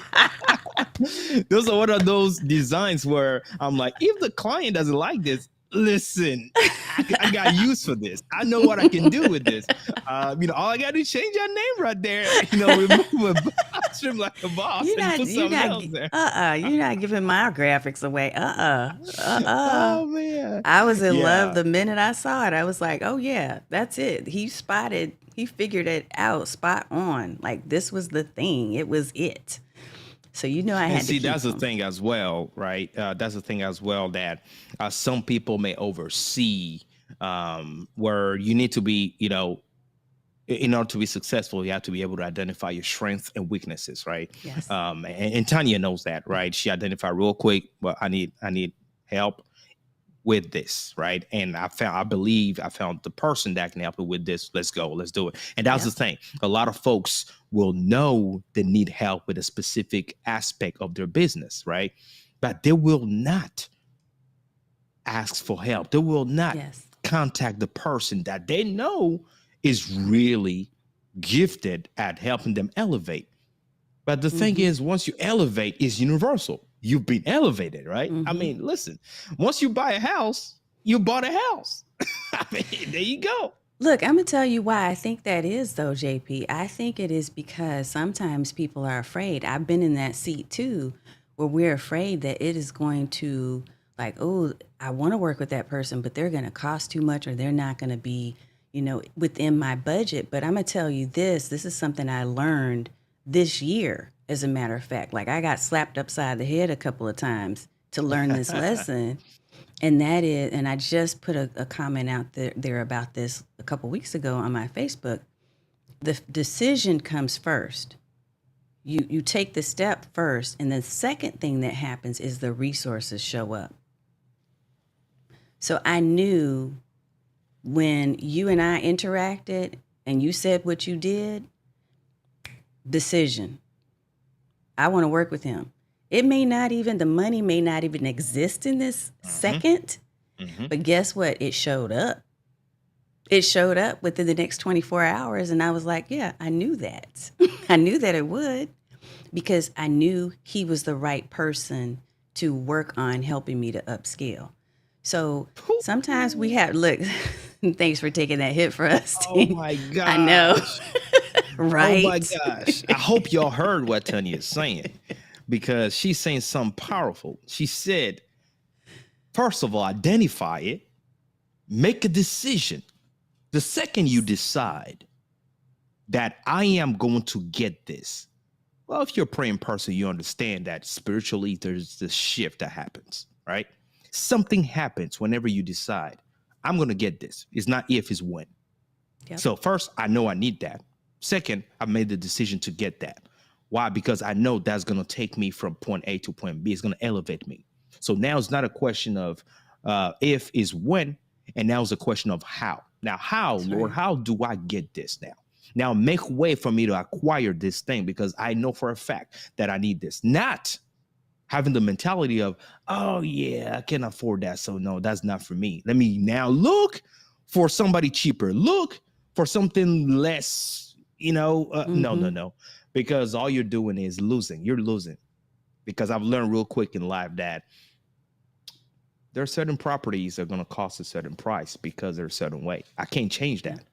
Those are one of those designs where I'm like, if the client doesn't like this, listen, I got use for this. I know what I can do with this. All I got to do is change your name right there. Remove a stream like a boss and put something else there. You're not giving my graphics away. Oh man, I was in love yeah. the minute I saw it. I was like, oh yeah, that's it. He figured it out spot on. Like this was the thing. It was it. So I And had to see, keep that's the them. thing as well, right? That's the thing as well that some people may oversee, where you need to be, in order to be successful, you have to be able to identify your strengths and weaknesses, right? Yes. And Tanya knows that, right? She identified real quick. Well, I need help with this, right? And I believe I found the person that can help me with this. Let's go, let's do it. And that's Yep. the thing. A lot of folks will know they need help with a specific aspect of their business, right? But they will not ask for help. They will not Yes. contact the person that they know is really gifted at helping them elevate. But the thing Mm-hmm. is, once you elevate, it's universal. You've been elevated, right? I Mm-hmm. mean, listen, once you buy a house, you bought a house. I mean, there you go. Look, I'm gonna tell you why I think that is though, JP. I think it is because sometimes people are afraid. I've been in that seat too, where we're afraid that it is going to like, oh, I want to work with that person, but they're gonna cost too much or they're not gonna be, within my budget. But I'm gonna tell you this is something I learned this year, as a matter of fact. Like I got slapped upside the head a couple of times to learn this lesson. And that is, and I just put a comment out there about this a couple weeks ago on my Facebook. The decision comes first. You take the step first, and the second thing that happens is the resources show up. So I knew when you and I interacted and you said what you did, decision. I want to work with him. The money may not even exist in this Mm-hmm. second, Mm-hmm. but guess what? It showed up. It showed up within the next 24 hours. And I was like, yeah, I knew that. I knew that it would because I knew he was the right person to work on helping me to upscale. So sometimes we have, look, thanks for taking that hit for us, Oh Tina. my I know, gosh. Oh my right? gosh. I hope y'all heard what Tanya is saying because she's saying something powerful. She said, first of all, identify it, make a decision. The second you decide that I am going to get this, well, if you're a praying person, you understand that spiritually there's this shift that happens, right? Something happens whenever you decide, I'm going to get this. It's not if, it's when. Yep. So, first, I know I need that. Second, I made the decision to get that. Why? Because I know that's going to take me from point A to point B. It's going to elevate me. So now it's not a question of if, is when. And now it's a question of how. Now, how, That's Lord, right. how do I get this now? Now, make way for me to acquire this thing because I know for a fact that I need this. Not having the mentality of, oh, yeah, I can afford that. So, no, that's not for me. Let me now look for somebody cheaper. Look for something less, no, no, Mm-hmm. no. Because all you're doing is losing. You're losing. Because I've learned real quick in life that there are certain properties that are going to cost a certain price because they're a certain way. I can't change Yep. that.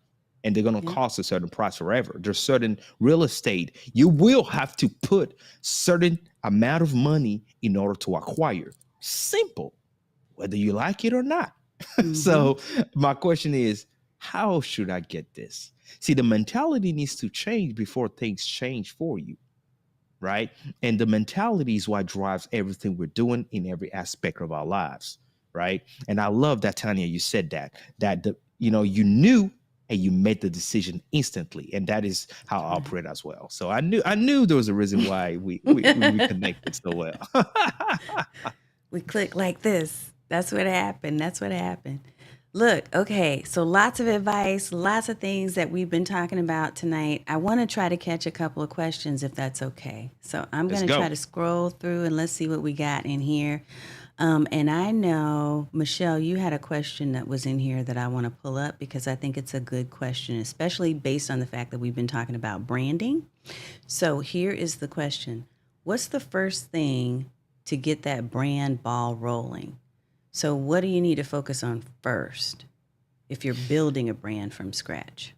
And they're going to Yep. cost a certain price forever. There's certain real estate you will have to put certain amount of money in order to acquire. Simple, whether you like it or not. Mm-hmm. So my question is, how should I get this? See, the mentality needs to change before things change for you, right? And the mentality is what drives everything we're doing in every aspect of our lives, right? And I love that, Tanya, you said you knew and you made the decision instantly, and that is how That's I right. operate as well. So I knew there was a reason why we connected so well. We click like this. That's what happened. That's what happened. Look, okay, so lots of advice, lots of things that we've been talking about tonight. I want to try to catch a couple of questions if that's okay. So I'm Let's going to try go. to scroll through and let's see what we got in here. And I know, Michelle, you had a question that was in here that I want to pull up because I think it's a good question, especially based on the fact that we've been talking about branding. So here is the question. What's the first thing to get that brand ball rolling? So, what do you need to focus on first if you're building a brand from scratch?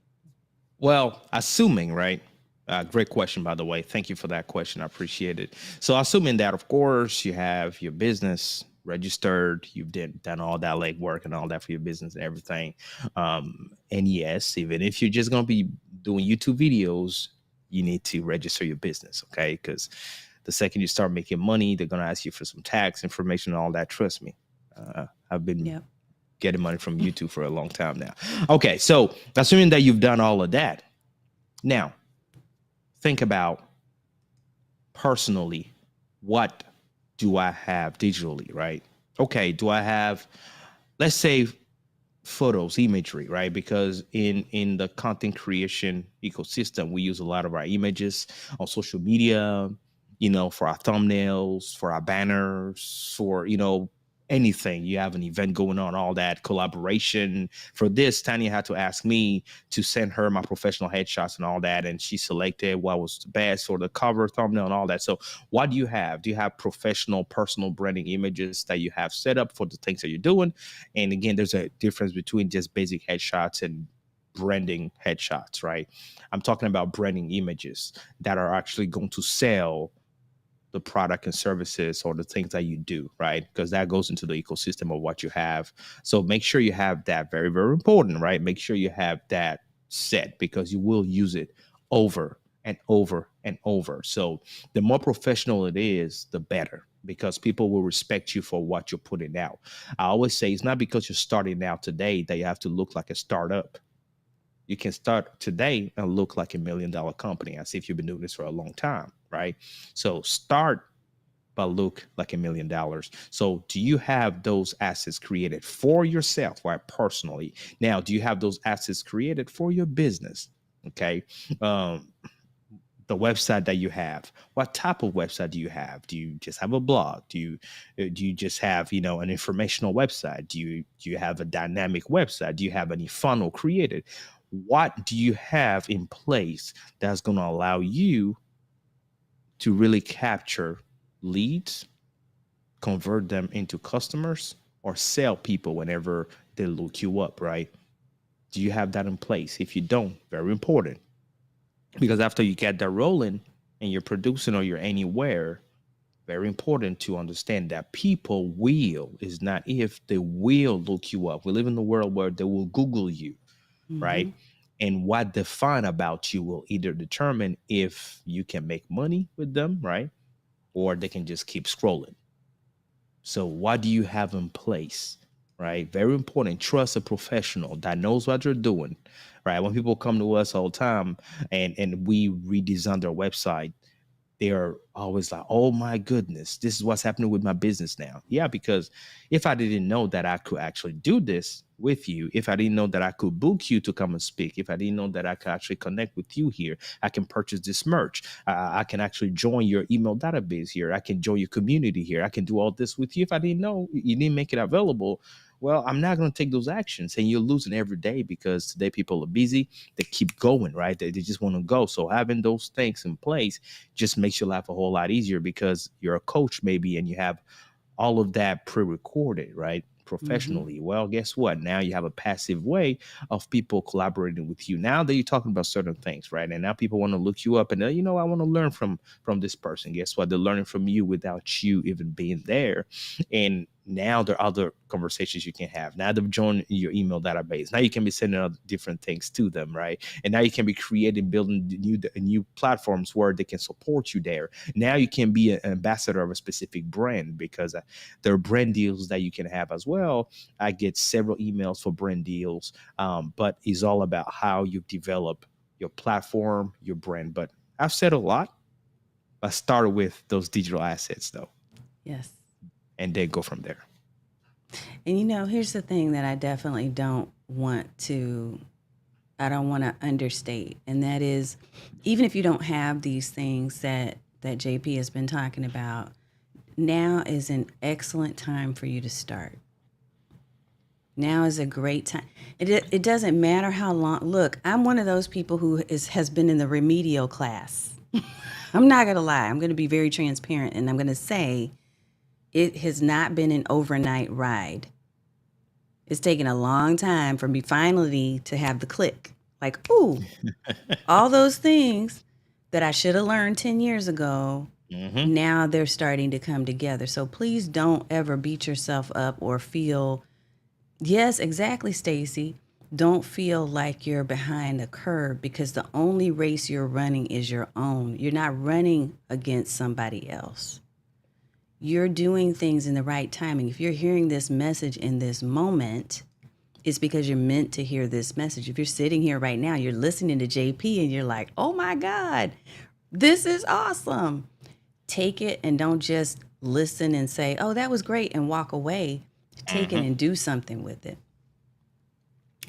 Well, assuming, right? Great question, by the way. Thank you for that question. I appreciate it. So, assuming that, of course, you have your business registered, you've done all that legwork and all that for your business and everything. And yes, even if you're just going to be doing YouTube videos, you need to register your business, okay? Because the second you start making money, they're going to ask you for some tax information and all that. Trust me. I've been Yep. getting money from YouTube for a long time now. Okay, so assuming that you've done all of that, now think about personally, what do I have digitally, right? Okay, do I have, let's say, photos, imagery, right? Because in the content creation ecosystem, we use a lot of our images on social media, for our thumbnails, for our banners, for anything. You have an event going on, all that collaboration. For this, Tanya had to ask me to send her my professional headshots and all that, and she selected what was the best for the cover, thumbnail, and all that. So what do you have? Do you have professional personal branding images that you have set up for the things that you're doing? And again, there's a difference between just basic headshots and branding headshots, right? I'm talking about branding images that are actually going to sell the product and services or the things that you do, right? Because that goes into the ecosystem of what you have. So make sure you have that. Very, very important, right? Make sure you have that set because you will use it over and over and over. So the more professional it is, the better because people will respect you for what you're putting out. I always say it's not because you're starting out today that you have to look like a startup. You can start today and look like $1 million company as if you've been doing this for a long time, right? So start but look like $1 million. So do you have those assets created for yourself, right? Personally. Now, do you have those assets created for your business? Okay. Um, the website that you have, what type of website do you have? Do you just have a blog? Do you just have an informational website? Do you have a dynamic website? Do you have any funnel created? What do you have in place that's going to allow you to really capture leads, convert them into customers, or sell people whenever they look you up, right? Do you have that in place? If you don't, very important. Because after you get that rolling and you're producing or you're anywhere, very important to understand that people will, is not if, they will look you up. We live in a world where they will Google you. Mm-hmm. right? And what define about you will either determine if you can make money with them, right? Or they can just keep scrolling. So what do you have in place? Right? Very important. Trust a professional that knows what you're doing. Right. When people come to us all the time and we redesign their website, they're always like, oh my goodness, this is what's happening with my business now. Yeah, because if I didn't know that I could actually do this with you, if I didn't know that I could book you to come and speak, if I didn't know that I could actually connect with you here, I can purchase this merch. I can actually join your email database here. I can join your community here. I can do all this with you. If I didn't know, you didn't make it available. Well, I'm not going to take those actions, and you're losing every day because today people are busy. They keep going, right? They just want to go. So having those things in place just makes your life a whole lot easier because you're a coach maybe and you have all of that pre-recorded, right? Mm-hmm. Professionally. Well, guess what? Now you have a passive way of people collaborating with you. Now that you're talking about certain things, right? And now people want to look you up and I want to learn from this person. Guess what? They're learning from you without you even being there. And now there are other conversations you can have. Now they've joined your email database. Now you can be sending out different things to them, right? And now you can be creating, building new platforms where they can support you there. Now you can be an ambassador of a specific brand because there are brand deals that you can have as well. I get several emails for brand deals, but it's all about how you develop your platform, your brand. But I've said a lot. I started with those digital assets though, Yes. and then go from there. And here's the thing that I definitely I don't want to understate, and that is, even if you don't have these things that JP has been talking about, now is an excellent time for you to start. Now is a great time. It doesn't matter how long. Look, I'm one of those people who has been in the remedial class. I'm not gonna lie. I'm gonna be very transparent, and I'm gonna say it has not been an overnight ride. It's taken a long time for me finally to have the click. Like, ooh, all those things that I should have learned 10 years ago, Mm-hmm. now they're starting to come together. So please don't ever beat yourself up or feel, yes, exactly, Stacy. Don't feel like you're behind the curve because the only race you're running is your own. You're not running against somebody else. You're doing things in the right timing. If you're hearing this message in this moment, it's because you're meant to hear this message. If you're sitting here right now, you're listening to JP and you're like, oh my God, this is awesome. Take it and don't just listen and say, oh, that was great and walk away. Take it Mm-hmm. and do something with it.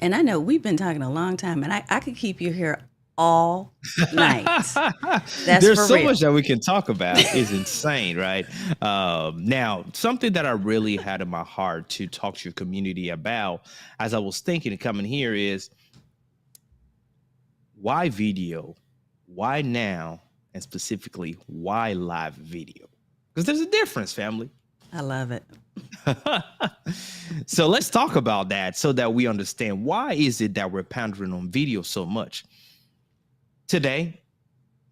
And I know we've been talking a long time, and I could keep you here all night. That's There's for so much real. that we can talk about. It's insane, right? Now, something that I really had in my heart to talk to your community about as I was thinking and coming here is why video? Why now? And specifically, why live video? Because there's a difference, family. I love it. So let's talk about that so that we understand why is it that we're pondering on video so much. Today,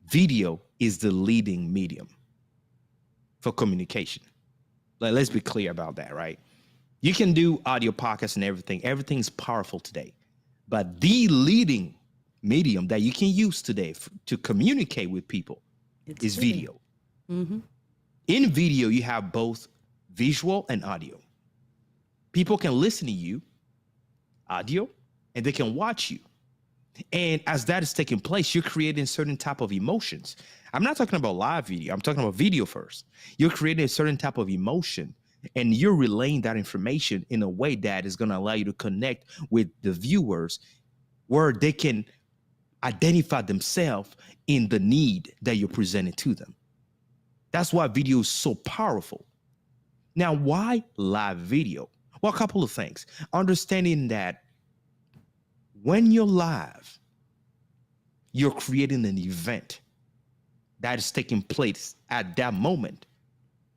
video is the leading medium for communication. Let's be clear about that, right? You can do audio podcasts and everything. Everything's powerful today. But the leading medium that you can use today to communicate with people It's is video. video. Mm-hmm. In video, you have both visual and audio. People can listen to you, audio, and they can watch you. And as that is taking place, you're creating certain type of emotions. I'm not talking about live video. I'm talking about video first. You're creating a certain type of emotion and you're relaying that information in a way that is going to allow you to connect with the viewers where they can identify themselves in the need that you're presenting to them. That's why video is so powerful. Now, why live video? Well, a couple of things. Understanding that when you're live, you're creating an event that is taking place at that moment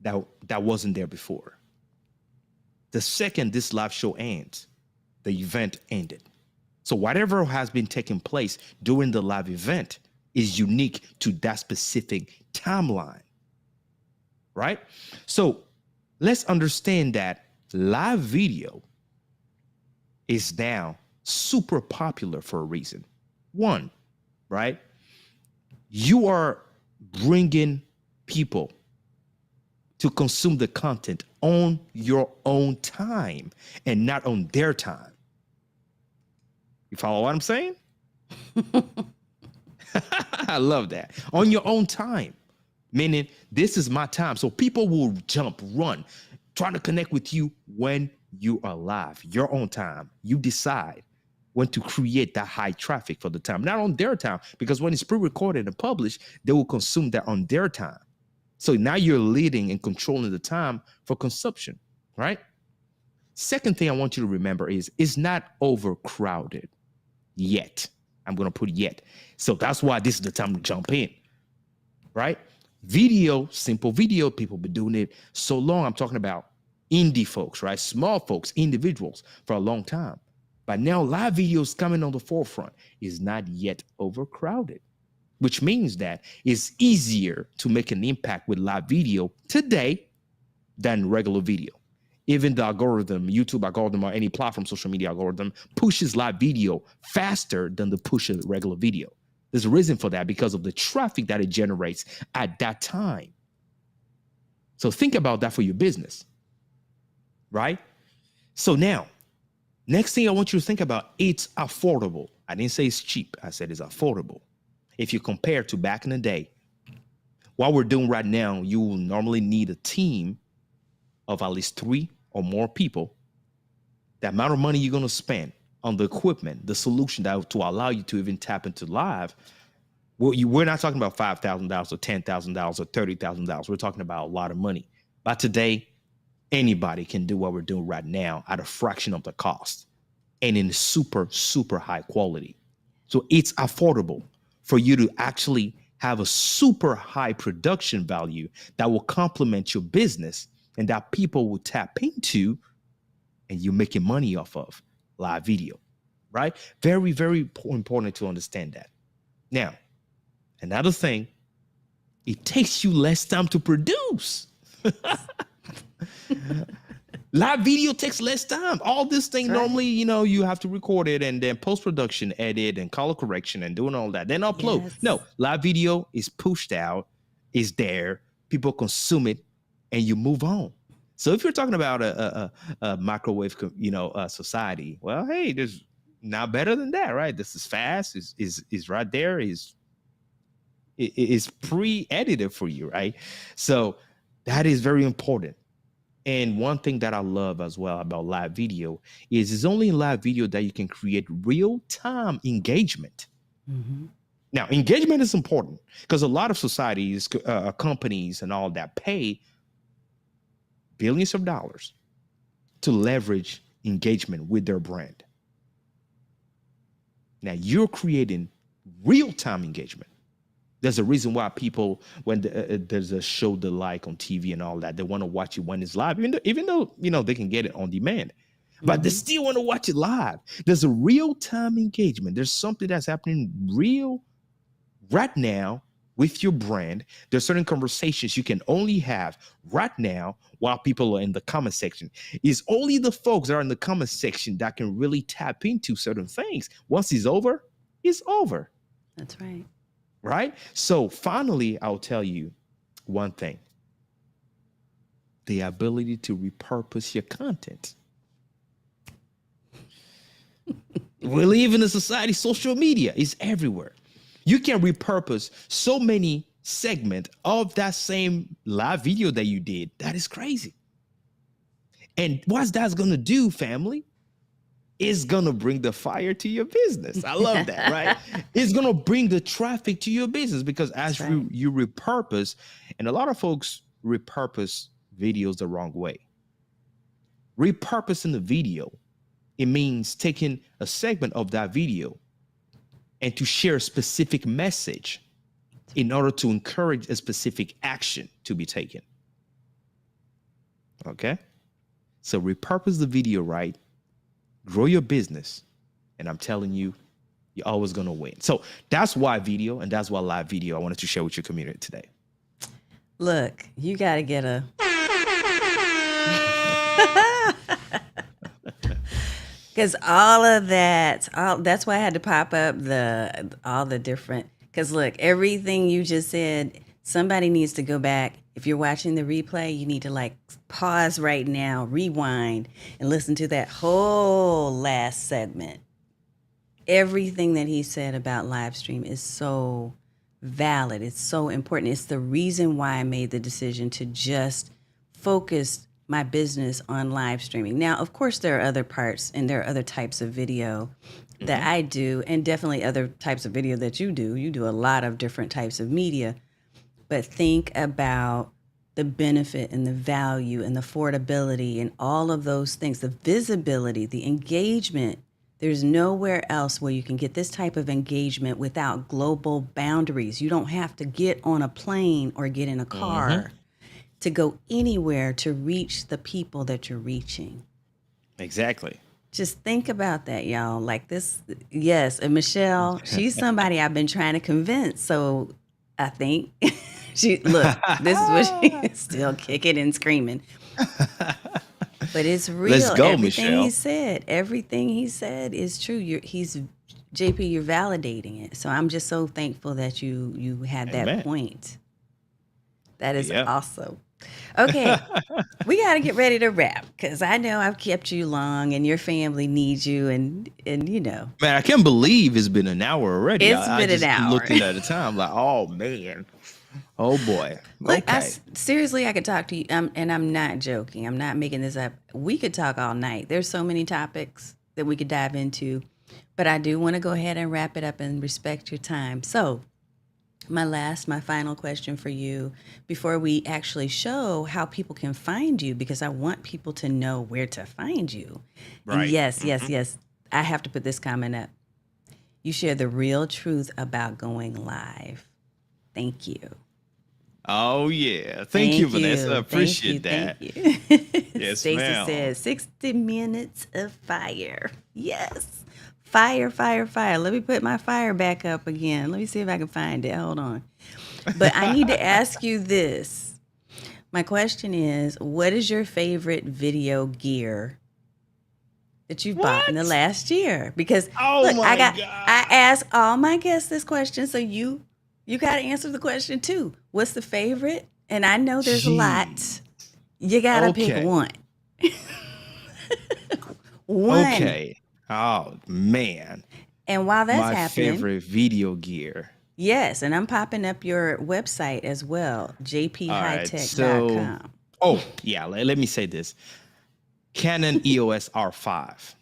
that wasn't there before. The second this live show ends, the event ended. So whatever has been taking place during the live event is unique to that specific timeline, right? So let's understand that live video is now super popular for a reason. One, right? You are bringing people to consume the content on your own time and not on their time. You follow what I'm saying? I love that. On your own time, meaning this is my time. So people will jump, run, try to connect with you when you are live, your own time. You decide when to create that high traffic for the time, not on their time, because when it's pre-recorded and published, they will consume that on their time. So now you're leading and controlling the time for consumption, right? Second thing I want you to remember is it's not overcrowded yet. I'm going to put yet. So that's why this is the time to jump in, right? Video, simple video, people been doing it so long. I'm talking about indie folks, right? Small folks, individuals for a long time. But now live videos coming on the forefront is not yet overcrowded, which means that it's easier to make an impact with live video today than regular video. Even the algorithm, YouTube algorithm or any platform, social media algorithm, pushes live video faster than the push of regular video. There's a reason for that because of the traffic that it generates at that time. So think about that for your business, right? So now, next thing I want you to think about, it's affordable. I didn't say it's cheap. I said it's affordable. If you compare to back in the day, what we're doing right now, you will normally need a team of at least 3 or more people. The amount of money you're going to spend on the equipment, the solution that to allow you to even tap into live, we're not talking about $5,000 or $10,000 or $30,000. We're talking about a lot of money. But today, anybody can do what we're doing right now at a fraction of the cost and in super, super high quality. So it's affordable for you to actually have a super high production value that will complement your business and that people will tap into and you're making money off of live video, right? Very, very important to understand that. Now, another thing, it takes you less time to produce. Live video takes less time. All this thing normally, you have to record it and then post-production, edit and color correction and doing all that. Then upload. Yes. No, live video is pushed out, is there, people consume it, and you move on. So if you're talking about a microwave, society, well, hey, there's not better than that, right? This is fast, is right there, is pre-edited for you, right? So that is very important. And one thing that I love as well about live video is it's only in live video that you can create real-time engagement. Mm-hmm. Now, engagement is important because a lot of societies, companies and all that pay billions of dollars to leverage engagement with their brand. Now, you're creating real-time engagement. There's a reason why people, when there's a show they like on TV and all that, they want to watch it when it's live, even though they can get it on demand, but they still want to watch it live. There's a real-time engagement. There's something that's happening real right now with your brand. There's certain conversations you can only have right now while people are in the comment section. It's only the folks that are in the comment section that can really tap into certain things. Once it's over, it's over. That's right. Right? So finally, I'll tell you one thing. The ability to repurpose your content. We live in a society, social media is everywhere. You can repurpose so many segments of that same live video that you did. That is crazy. And what's that going to do, family? It's going to bring the fire to your business. I love that, right? It's going to bring the traffic to your business because as you repurpose, and a lot of folks repurpose videos the wrong way. Repurposing the video, it means taking a segment of that video and to share a specific message in order to encourage a specific action to be taken. Okay? So repurpose the video right. Grow your business, and I'm telling you, you're always going to win. So that's why video, and that's why live video I wanted to share with your community today. Look, you got to get Because all of that, that's why I had to pop up all the different. Because look, everything you just said, somebody needs to go back. If you're watching the replay, you need to like pause right now, rewind, and listen to that whole last segment. Everything that he said about live stream is so valid. It's so important. It's the reason why I made the decision to just focus my business on live streaming. Now, of course, there are other parts and there are other types of video that Hmm. I do, and definitely other types of video that you do. You do a lot of different types of media, but think about the benefit and the value and the affordability and all of those things, the visibility, the engagement. There's nowhere else where you can get this type of engagement without global boundaries. You don't have to get on a plane or get in a Hmm. car to go anywhere to reach the people that you're reaching. Exactly. Just think about that, y'all. Like this, yes. And Michelle, she's somebody I've been trying to convince. So I think look, this is what she is still kicking and screaming. But it's Let's real. go, Michelle. Everything he said is true. He's JP. You're validating it. So I'm just so thankful that you had that Amen. point. That is Yeah. awesome. Okay, we got to get ready to wrap because I know I've kept you long, and your family needs you, and Man, I can't believe it's been an hour already. it's I been an just hour. looking at the time like, oh man, oh boy. Look, Okay, seriously, I could talk to you, and I'm not joking. I'm not making this up. We could talk all night. There's so many topics that we could dive into, but I do want to go ahead and wrap it up and respect your time. So, my final question for you before we actually show how people can find you, because I want people to know where to find you. And right. yes, yes, Hmm. yes, I have to put this comment up. You share the real truth about going live. Thank you. Oh yeah. Thank you, Thank Vanessa. I you. Thank you. appreciate Thank that. you. Yes, Stacy ma'am. says 60 minutes of fire. Yes. Fire, fire, fire. Let me put my fire back up again. Let me see if I can find it. Hold on. But I need to ask you this. My question is, what is your favorite video gear that you've bought in the What? last year? Because Oh look, my I God. ask all my guests this question, so you got to answer the question too. What's the favorite? And I know there's a Gee. lot. You got to pick Okay. one. One. Okay. Oh man. And while that's My happening, favorite video gear. yes, and I'm popping up your website as well, All right. So, jphightek.com. oh yeah. Let me say this. Canon EOS R5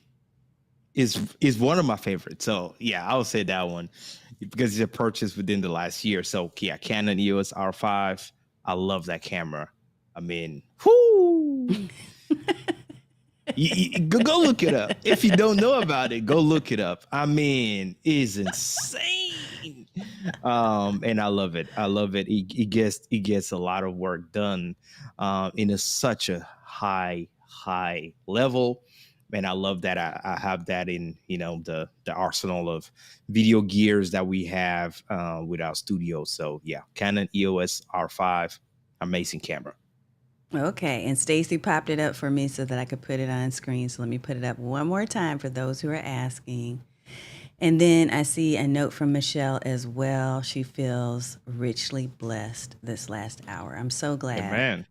is one of my favorites. So yeah, I would say that one because it's a purchase within the last year. So yeah, Canon EOS R5. I love that camera. I mean, whoo. Go look it up. If you don't know about it, go look it up. I mean, it's insane. And I love it. I love it. It gets a lot of work done in such a high level. And I love that I have that in the arsenal of video gears that we have with our studio. So yeah, Canon EOS R5, amazing camera. Okay, and Stacy popped it up for me so that I could put it on screen. So let me put it up one more time for those who are asking. And then I see a note from Michelle as well. She feels richly blessed this last hour. I'm so glad. Amen.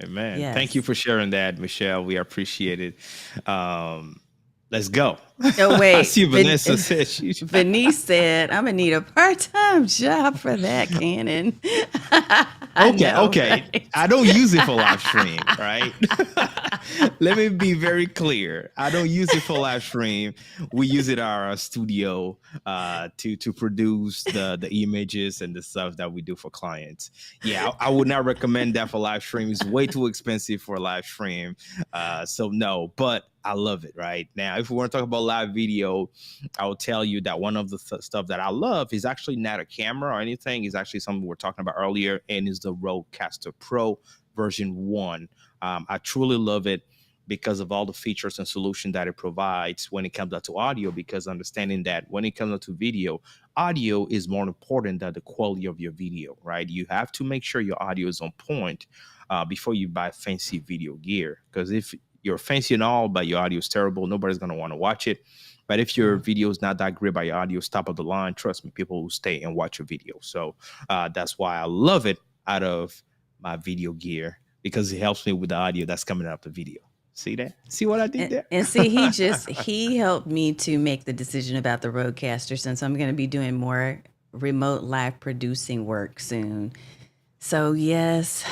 Amen. Thank you Yes. for sharing that, Michelle. We appreciate it. Let's go. Oh, I wait. see Vanessa said she. Venice said, I'm going to need a part time job for that, Canon. I Okay, know, okay. right? I don't use it for live stream, right? Let me be very clear. I don't use it for live stream. We use it at our studio to produce the images and the stuff that we do for clients. Yeah, I would not recommend that for live stream. It's way too expensive for live stream. So no, but I love it right now. If we want to talk about live video, I will tell you that one of the stuff that I love is actually not a camera or anything. It's actually something we were talking about earlier, and is the Rodecaster Pro version 1. I truly love it because of all the features and solutions that it provides when it comes out to audio, because understanding that when it comes out to video, audio is more important than the quality of your video, right? You have to make sure your audio is on point before you buy fancy video gear. Because if you're fancy and all, but your audio is terrible, nobody's going to want to watch it. But if your video is not that great, but your audio is top of the line, trust me, people will stay and watch your video. So that's why I love it out of my video gear, because it helps me with the audio that's coming out of the video. See that? See what I did there? And see, he helped me to make the decision about the Rodecaster, since I'm going to be doing more remote live producing work soon. So yes,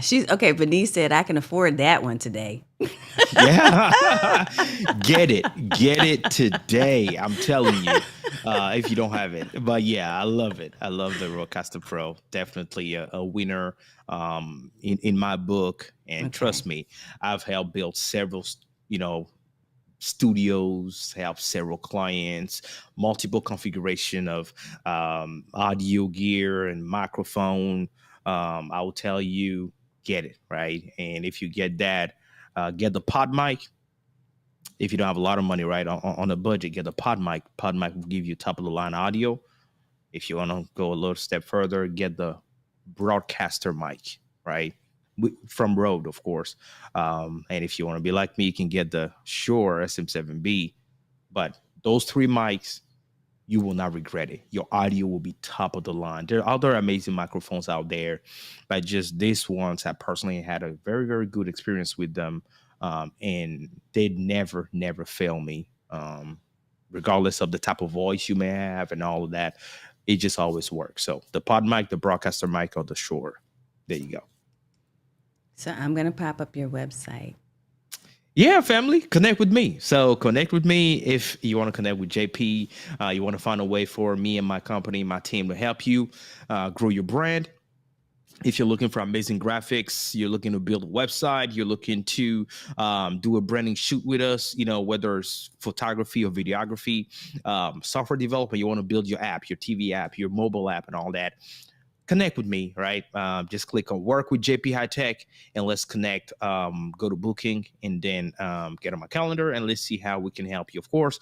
she's okay. Bernice said I can afford that one today. Yeah. Get it today. I'm telling you, if you don't have it. But yeah, I love it. I love the Rodecaster Pro. Definitely a winner in my book. And trust me, I've helped build several, studios, help several clients, multiple configuration of audio gear and microphone. I will tell you, get it, right? And if you get that, get the pod mic. If you don't have a lot of money, right, on a budget, get the pod mic. Pod mic will give you top of the line audio. If you want to go a little step further, get the broadcaster mic, right? From Rode, of course. And if you want to be like me, you can get the Shure SM7B. But those three mics, you will not regret it. Your audio will be top of the line. There are other amazing microphones out there, but just these ones, I personally had a very, very good experience with them. And they never fail me. Regardless of the type of voice you may have and all of that, it just always works. So the pod mic, the broadcaster mic, or the Shure. There you go. So I'm going to pop up your website. Yeah, family, connect with me. So connect with me if you want to connect with JP. You want to find a way for me and my company, my team, to help you grow your brand. If you're looking for amazing graphics, you're looking to build a website, you're looking to do a branding shoot with us, whether it's photography or videography, software development, you want to build your app, your TV app, your mobile app, and all that. Connect with me, right? Just click on work with JP Hightek and let's connect. Go to booking and then get on my calendar and let's see how we can help you. Of course,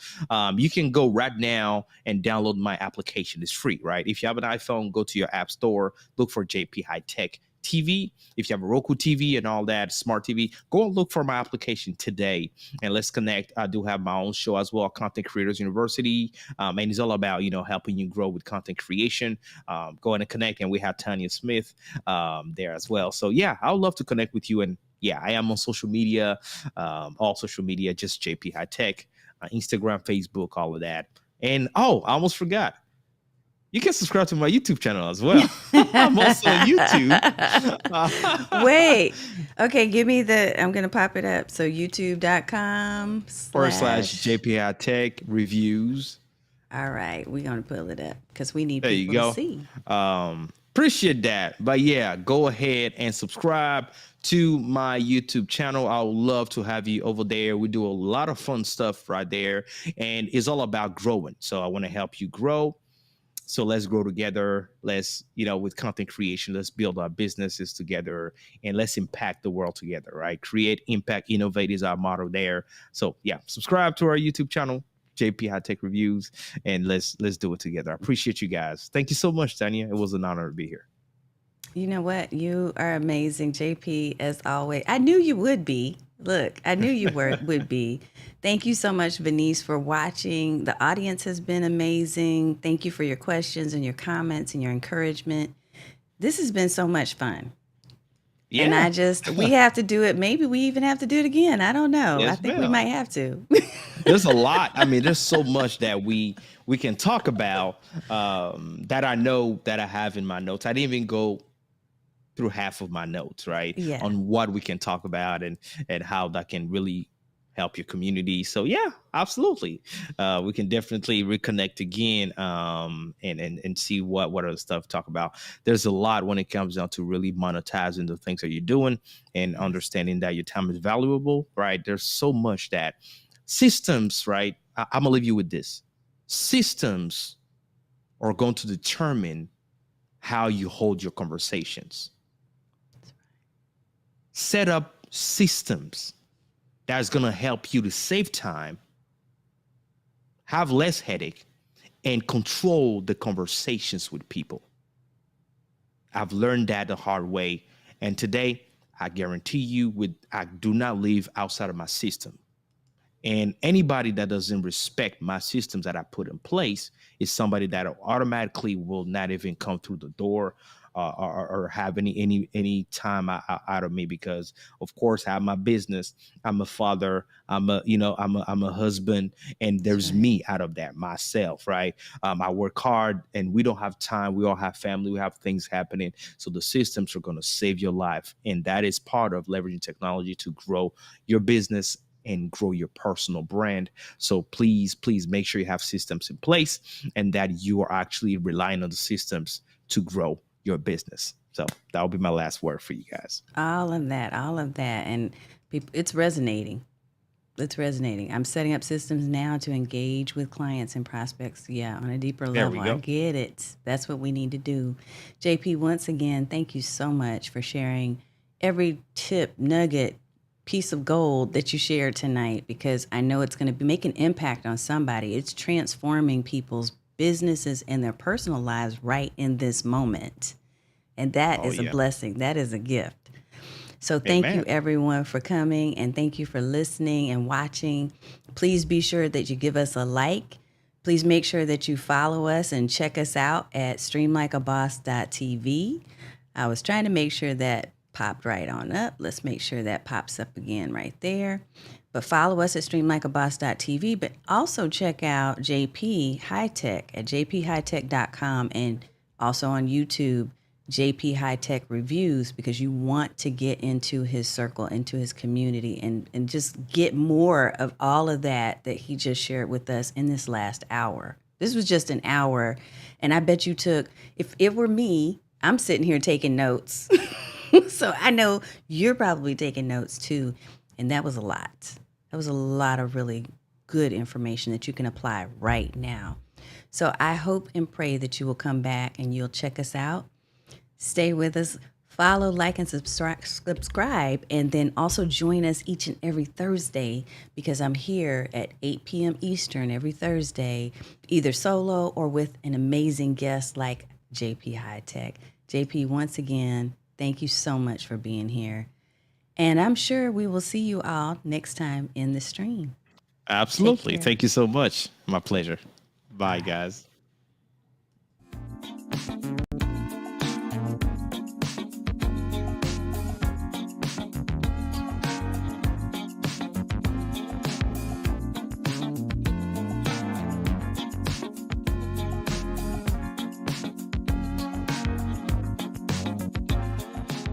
you can go right now and download my application. It's free, right? If you have an iPhone, go to your app store, look for JP Hightek TV. If you have a Roku TV and all that, smart TV, go and look for my application today and let's connect. I do have my own show as well, Content Creators University, and it's all about helping you grow with content creation. Go ahead and connect, and we have Tanya Smith there as well. So yeah, I would love to connect with you. And yeah, I am on social media, all social media, just JP Hightek, Instagram, Facebook, all of that. And I almost forgot. You can subscribe to my YouTube channel as well. I'm also on YouTube. Wait. Okay, I'm going to pop it up. So youtube.com/ /JP Hightek reviews. All right. We're going to pull it up because we need people to see. Appreciate that. But yeah, go ahead and subscribe to my YouTube channel. I would love to have you over there. We do a lot of fun stuff right there. And it's all about growing. So I want to help you grow. So let's grow together. Let's, with content creation, let's build our businesses together and let's impact the world together, right? Create, impact, innovate is our motto there. So yeah, subscribe to our YouTube channel, JP Hightek Reviews, and let's do it together. I appreciate you guys. Thank you so much, Tanya. It was an honor to be here. You know what? You are amazing, JP, as always. I knew you would be. Look, I knew you would be. Thank you so much, Venice, for watching. The audience has been amazing. Thank you for your questions and your comments and your encouragement. This has been so much fun. Yeah. And we have to do it. Maybe we even have to do it again. I don't know. Yes, I think we might have to. There's a lot. I mean, there's so much that we can talk about that I know that I have in my notes. I didn't even go through half of my notes, right? Yeah. On what we can talk about and how that can really help your community. So yeah, absolutely. We can definitely reconnect again and see what other stuff to talk about. There's a lot when it comes down to really monetizing the things that you're doing and understanding that your time is valuable, right? There's so much that systems, right? I'm gonna leave you with this. Systems are going to determine how you hold your conversations. Set up systems that's going to help you to save time, have less headache, and control the conversations with people. I've learned that the hard way. And today, I guarantee you, I do not live outside of my system. And anybody that doesn't respect my systems that I put in place is somebody that automatically will not even come through the door, or have any time out of me, because of course I have my business. I'm a father. I'm a husband, and That's there's right. me out of that myself, right? I work hard, and we don't have time. We all have family. We have things happening. So the systems are going to save your life, and that is part of leveraging technology to grow your business and grow your personal brand. So please make sure you have systems in place, and that you are actually relying on the systems to grow your business. So that will be my last word for you guys. All of that. And it's resonating. It's resonating. I'm setting up systems now to engage with clients and prospects. Yeah, on a deeper There level. we I go. get it. That's what we need to do. JP, once again, thank you so much for sharing every tip, nugget, piece of gold that you shared tonight, because I know it's going to make an impact on somebody. It's transforming people's businesses and their personal lives right in this moment. And that Oh is a yeah. blessing. That is a gift. So thank you Amen. everyone for coming, and thank you for listening and watching. Please be sure that you give us a like. Please make sure that you follow us and check us out at streamlikeaboss.tv. I was trying to make sure that popped right on up. Let's make sure that pops up again right there. But follow us at streamlikeaboss.tv, but also check out JP Hightek at jphightek.com, and also on YouTube, JP Hightek Reviews, because you want to get into his circle, into his community, and just get more of all of that he just shared with us in this last hour. This was just an hour, and I bet you took, if it were me, I'm sitting here taking notes. So I know you're probably taking notes too. And that was a lot. That was a lot of really good information that you can apply right now. So I hope and pray that you will come back and you'll check us out. Stay with us. Follow, like, and subscribe. And then also join us each and every Thursday, because I'm here at 8 p.m. Eastern every Thursday, either solo or with an amazing guest like JP Hightek. JP, once again, thank you so much for being here. And I'm sure we will see you all next time in the stream. Take Absolutely. care. Thank you so much. My pleasure. Bye, Bye. guys.